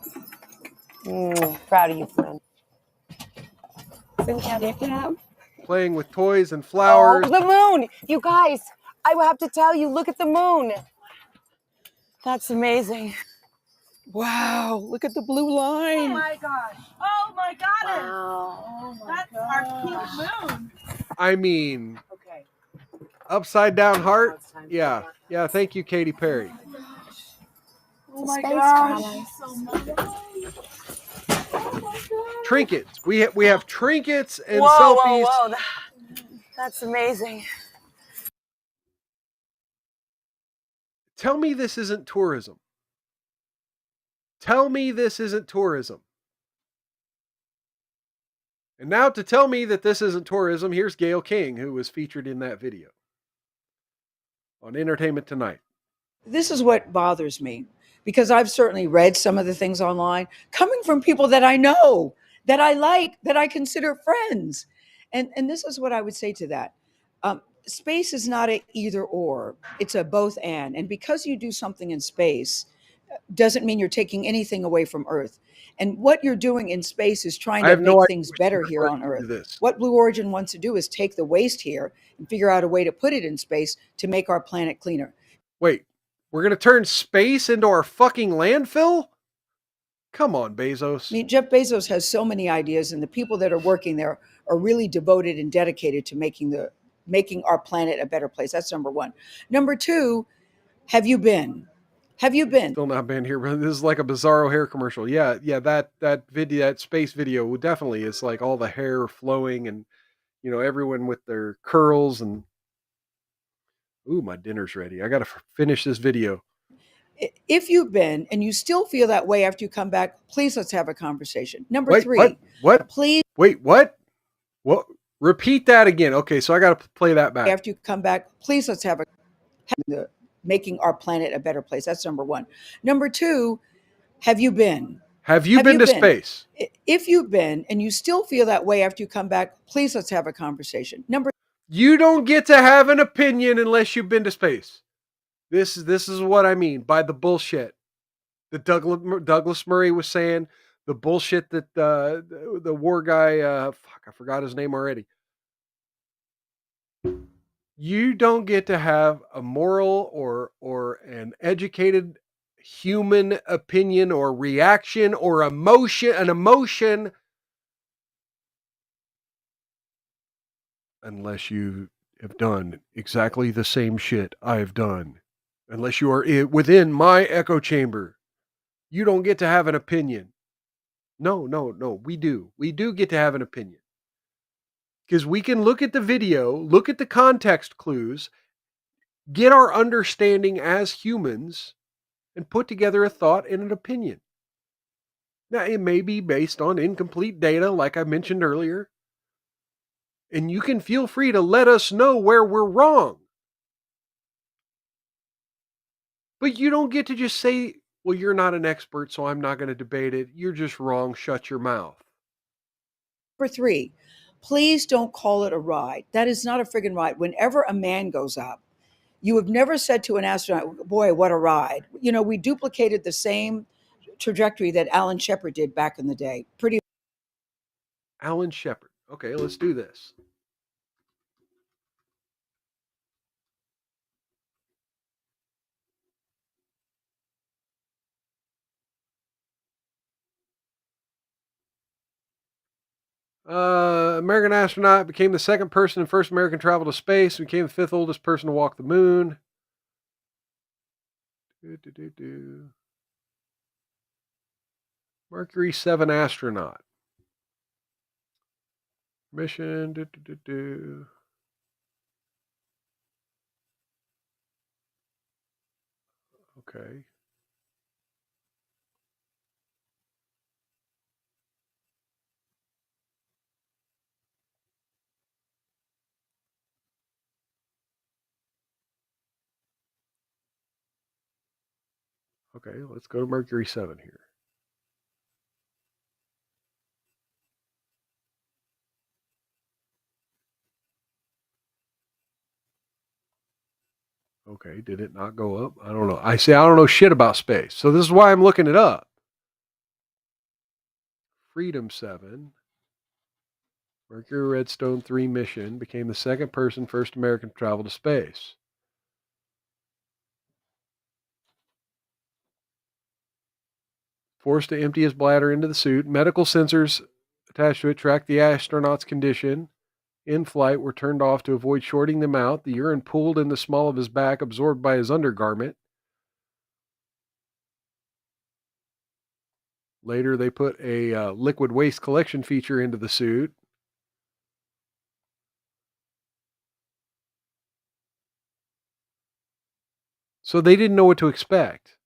[SPEAKER 12] Proud of you, Flynn. Flynn, can
[SPEAKER 2] Playing with toys and flowers.
[SPEAKER 12] Oh, the moon. You guys, I will have to tell you, look at the moon. That's amazing.
[SPEAKER 11] Wow, look at the blue line.
[SPEAKER 13] Oh my gosh. Oh my God.
[SPEAKER 12] Wow.
[SPEAKER 13] Oh my That's our pink moon.
[SPEAKER 2] I mean, upside down heart. Yeah. Yeah. Thank you, Katy Perry.
[SPEAKER 13] Oh my gosh. So much.
[SPEAKER 2] Trinkets. We have trinkets and
[SPEAKER 12] whoa,
[SPEAKER 2] selfies.
[SPEAKER 12] Whoa. That's amazing.
[SPEAKER 2] Tell me this isn't tourism. Tell me this isn't tourism. And now to tell me that this isn't tourism, here's Gayle King, who was featured in that video on Entertainment Tonight.
[SPEAKER 14] This is what bothers me, because I've certainly read some of the things online coming from people that I know, that I like, that I consider friends. And this is what I would say to that. Space is not an either or, it's a both and. And because you do something in space doesn't mean you're taking anything away from Earth. And what you're doing in space is trying to make things better here on Earth. What Blue Origin wants to do is take the waste here and figure out a way to put it in space to make our planet cleaner.
[SPEAKER 2] Wait, We're going to turn space into our fucking landfill? Come on, Bezos.
[SPEAKER 14] I mean, Jeff Bezos has so many ideas, and the people that are working there are really devoted and dedicated to making our planet a better place. That's number one. Number two, have you been? Have you been?
[SPEAKER 2] Still not been here, but this is like a Bizarro hair commercial. Yeah, that video, that space video, definitely is like all the hair flowing and everyone with their curls and. Ooh, my dinner's ready. I got to finish this video.
[SPEAKER 14] If you've been and you still feel that way after you come back, please let's have a conversation. Number
[SPEAKER 2] Wait,
[SPEAKER 14] three,
[SPEAKER 2] what?
[SPEAKER 14] Please.
[SPEAKER 2] Wait, what? What? Repeat that again. Okay, so I got to play that back.
[SPEAKER 14] After you come back, please let's have making our planet a better place. That's number one. Number two, have you been?
[SPEAKER 2] Have you been to space?
[SPEAKER 14] If you've been and you still feel that way after you come back, please let's have a conversation.
[SPEAKER 2] You don't get to have an opinion unless you've been to space. This is what I mean by the bullshit that Douglas Murray was saying, the bullshit that the war guy, I forgot his name already. You don't get to have a moral or an educated human opinion or reaction or an emotion unless you have done exactly the same shit I've done. Unless you are within my echo chamber. You don't get to have an opinion. No, we do. We do get to have an opinion. Because we can look at the video, look at the context clues, get our understanding as humans, and put together a thought and an opinion. Now, it may be based on incomplete data, like I mentioned earlier. And you can feel free to let us know where we're wrong. But you don't get to just say, well, you're not an expert, so I'm not going to debate it. You're just wrong. Shut your mouth.
[SPEAKER 14] Number three, please don't call it a ride. That is not a friggin' ride. Whenever a man goes up, you have never said to an astronaut, boy, what a ride. We duplicated the same trajectory that Alan Shepard did back in the day.
[SPEAKER 2] Alan Shepard. Okay, let's do this. American astronaut, became the second person and first American travel to space, became the fifth oldest person to walk the moon. Mercury 7 astronaut. Mission. Okay. Okay, let's go to Mercury 7 here. Okay, did it not go up? I don't know. I don't know shit about space. So this is why I'm looking it up. Freedom 7. Mercury Redstone 3 mission. Became the second person, first American to travel to space. Forced to empty his bladder into the suit. Medical sensors attached to it tracked the astronaut's condition. In flight were turned off to avoid shorting them out. The urine pooled in the small of his back, absorbed by his undergarment. Later, they put a liquid waste collection feature into the suit. So they didn't know what to expect.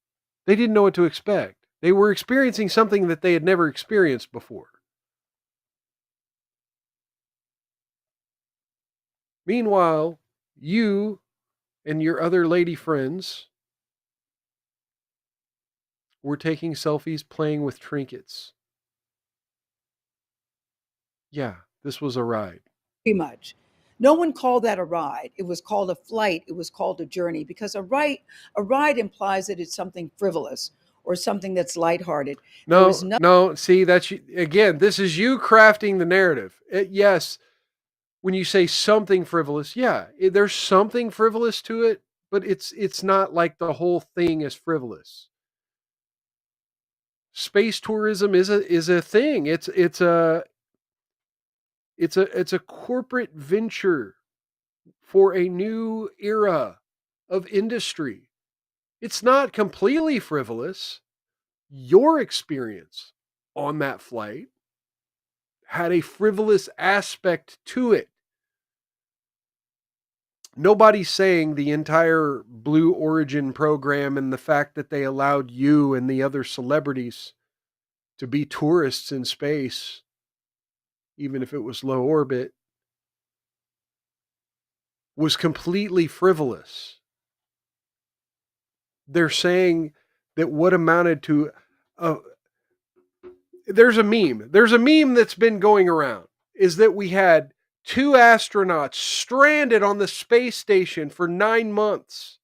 [SPEAKER 2] They didn't know what to expect. They were experiencing something that they had never experienced before. Meanwhile, you and your other lady friends were taking selfies playing with trinkets. Yeah, this was a ride.
[SPEAKER 14] Pretty much. No one called that a ride. It was called a flight. It was called a journey, because a ride implies that it's something frivolous or something that's lighthearted.
[SPEAKER 2] No. See, that's again. This is you crafting the narrative. Yes, when you say something frivolous, yeah, there's something frivolous to it, but it's not like the whole thing is frivolous. Space tourism is a thing. It's a corporate venture for a new era of industry. It's not completely frivolous. Your experience on that flight had a frivolous aspect to it. Nobody's saying the entire Blue Origin program and the fact that they allowed you and the other celebrities to be tourists in space, even if it was low orbit, was completely frivolous. They're saying that what amounted to there's a meme that's been going around, is that we had 2 astronauts stranded on the space station for 9 months.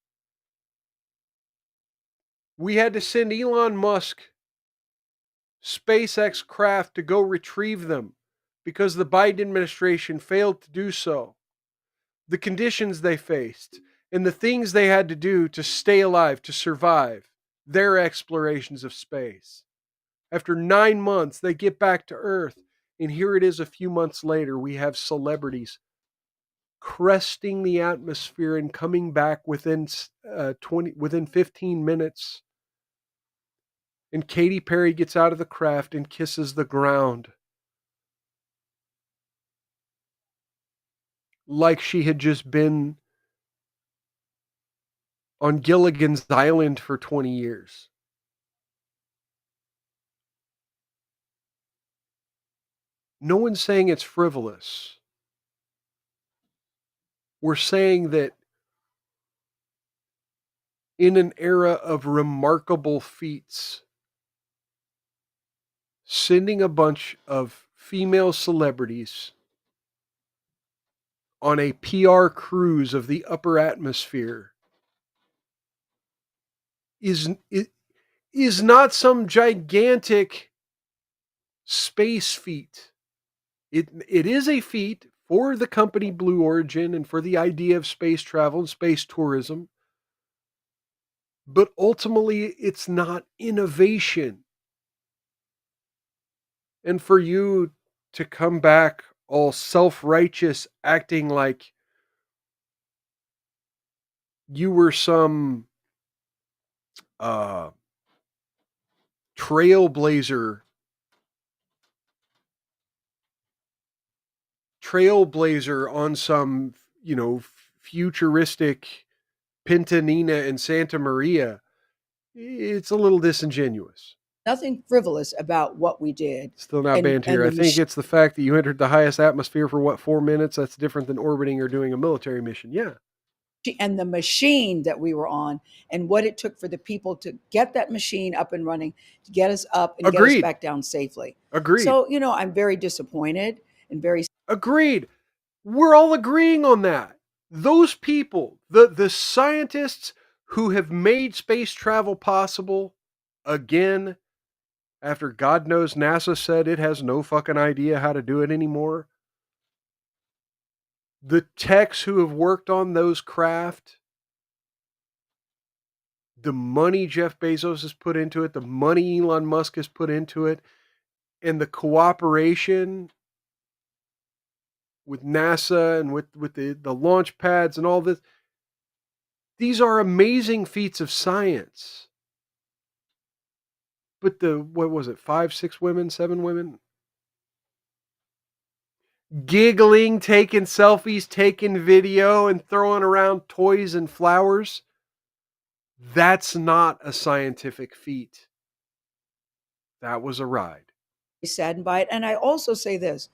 [SPEAKER 2] We had to send Elon Musk SpaceX craft to go retrieve them because the Biden administration failed to do so. The conditions they faced and the things they had to do to stay alive, to survive their explorations of space. After 9 months, they get back to Earth, and here it is a few months later, we have celebrities cresting the atmosphere and coming back within 15 minutes. And Katy Perry gets out of the craft and kisses the ground like she had just been on Gilligan's Island for 20 years. No one's saying it's frivolous. We're saying that in an era of remarkable feats, sending a bunch of female celebrities on a PR cruise of the upper atmosphere is not some gigantic space feat. It is a feat for the company Blue Origin and for the idea of space travel and space tourism. But ultimately, it's not innovation. And for you to come back all self-righteous, acting like you were some trailblazer on some, futuristic Pinta Nina and Santa Maria, it's a little disingenuous.
[SPEAKER 14] Nothing frivolous about what we did.
[SPEAKER 2] Still not banned here. I think it's the fact that you entered the highest atmosphere for 4 minutes. That's different than orbiting or doing a military mission. Yeah.
[SPEAKER 14] And the machine that we were on and what it took for the people to get that machine up and running, to get us up and get us back down safely.
[SPEAKER 2] Agreed.
[SPEAKER 14] So, I'm very disappointed and very...
[SPEAKER 2] Agreed. We're all agreeing on that. Those people, the scientists who have made space travel possible, again, after God knows NASA said it has no fucking idea how to do it anymore. The techs who have worked on those craft, the money Jeff Bezos has put into it, the money Elon Musk has put into it, and the cooperation with NASA and with the launch pads and all this. These are amazing feats of science. But what was it, 5, 6 women, 7 women? Giggling, taking selfies, taking video, and throwing around toys and flowers. That's not a scientific feat. That was a ride.
[SPEAKER 14] Saddened by it. And I also say this,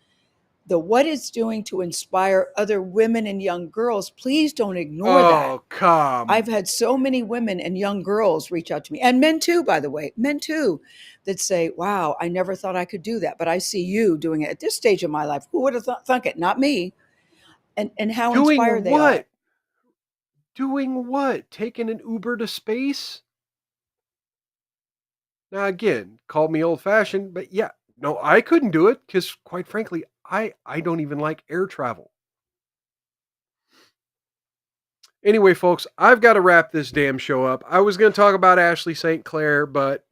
[SPEAKER 14] what it's doing to inspire other women and young girls, please don't ignore that.
[SPEAKER 2] Oh, come.
[SPEAKER 14] I've had so many women and young girls reach out to me, and men too, by the way, that say, wow, I never thought I could do that, but I see you doing it at this stage of my life. Who would have thunk it? Not me. And how inspired they are.
[SPEAKER 2] Doing what? Taking an Uber to space? Now, again, call me old-fashioned, but yeah, no, I couldn't do it because, quite frankly, I don't even like air travel. Anyway, folks, I've got to wrap this damn show up. I was going to talk about Ashley St. Clair, but,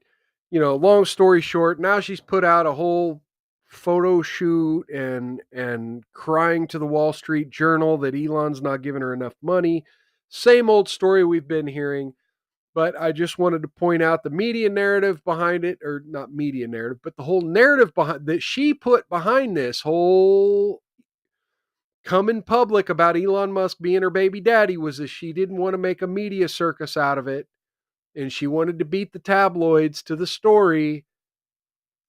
[SPEAKER 2] long story short, now she's put out a whole photo shoot and crying to the Wall Street Journal that Elon's not giving her enough money. Same old story we've been hearing. But I just wanted to point out the media narrative behind it, or not media narrative, but the whole narrative behind that she put behind this whole coming public about Elon Musk being her baby daddy was that she didn't want to make a media circus out of it. And she wanted to beat the tabloids to the story,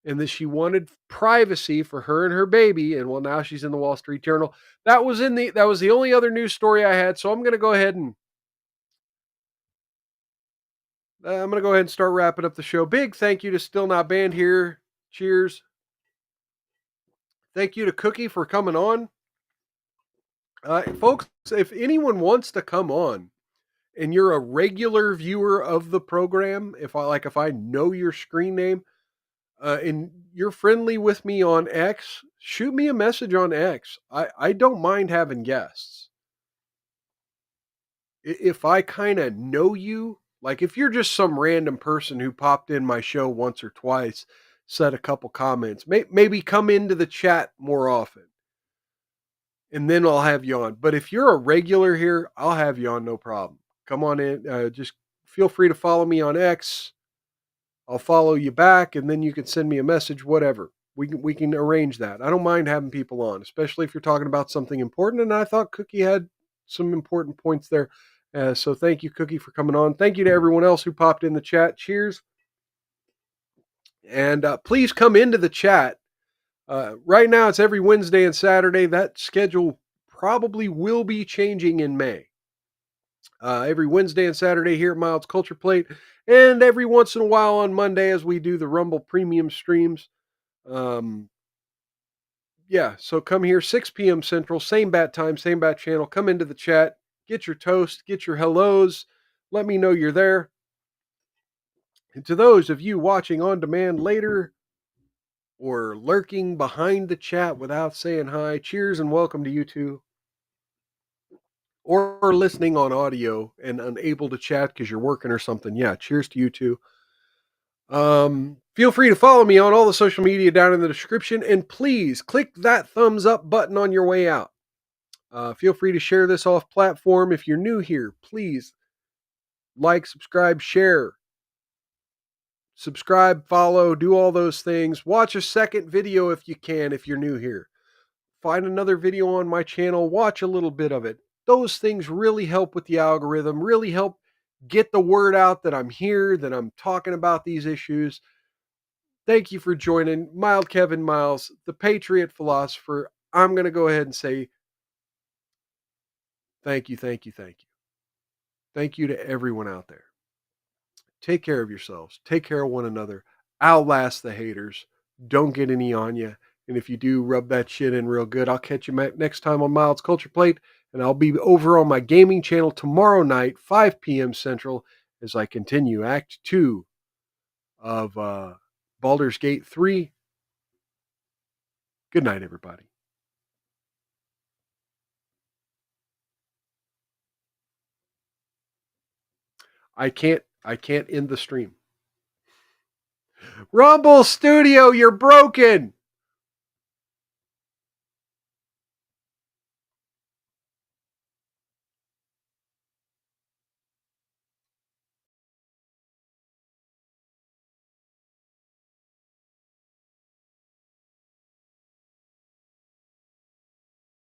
[SPEAKER 2] and that she wanted privacy for her and her baby. And well, now she's in the Wall Street Journal. That was the only other news story I had. So I'm going to go ahead and start wrapping up the show. Big thank you to Still Not Banned here. Cheers. Thank you to Cookie for coming on. Folks, if anyone wants to come on and you're a regular viewer of the program, if I know your screen name, and you're friendly with me on X, shoot me a message on X. I don't mind having guests. If I kind of know you, like if you're just some random person who popped in my show once or twice, said a couple comments, maybe come into the chat more often, and then I'll have you on. But if you're a regular here, I'll have you on, no problem. Come on in. Just feel free to follow me on X. I'll follow you back, and then you can send me a message, whatever. We can arrange that. I don't mind having people on, especially if you're talking about something important. And I thought Cookie had some important points there. So thank you, Cookie, for coming on. Thank you to everyone else who popped in the chat. Cheers. And please come into the chat. Right now, it's every Wednesday and Saturday. That schedule probably will be changing in May. Every Wednesday and Saturday here at Miles Culture Plate, and every once in a while on Monday as we do the Rumble Premium streams. So come here, 6 p.m. Central, same bat time, same bat channel. Come into the chat, get your toast, get your hellos. Let me know you're there. And to those of you watching on demand later or lurking behind the chat without saying hi, cheers and welcome to you two. Or listening on audio and unable to chat because you're working or something. Yeah, cheers to you too. Feel free to follow me on all the social media down in the description, and please click that thumbs up button on your way out. Feel free to share this off platform. If you're new here, please like, subscribe, share. Subscribe, follow, do all those things. Watch a second video if you can, if you're new here. Find another video on my channel, watch a little bit of it. Those things really help with the algorithm, really help get the word out that I'm here, that I'm talking about these issues. Thank you for joining Mild Kevin Miles, the Patriot Philosopher. I'm going to go ahead and say thank you, thank you, thank you. Thank you to everyone out there. Take care of yourselves. Take care of one another. Outlast the haters. Don't get any on you. And if you do, rub that shit in real good. I'll catch you next time on Miles Culture Plate. And I'll be over on my gaming channel tomorrow night, 5 p.m. Central, as I continue Act 2 of Baldur's Gate 3. Good night, everybody. I can't end the stream. Rumble Studio, you're broken.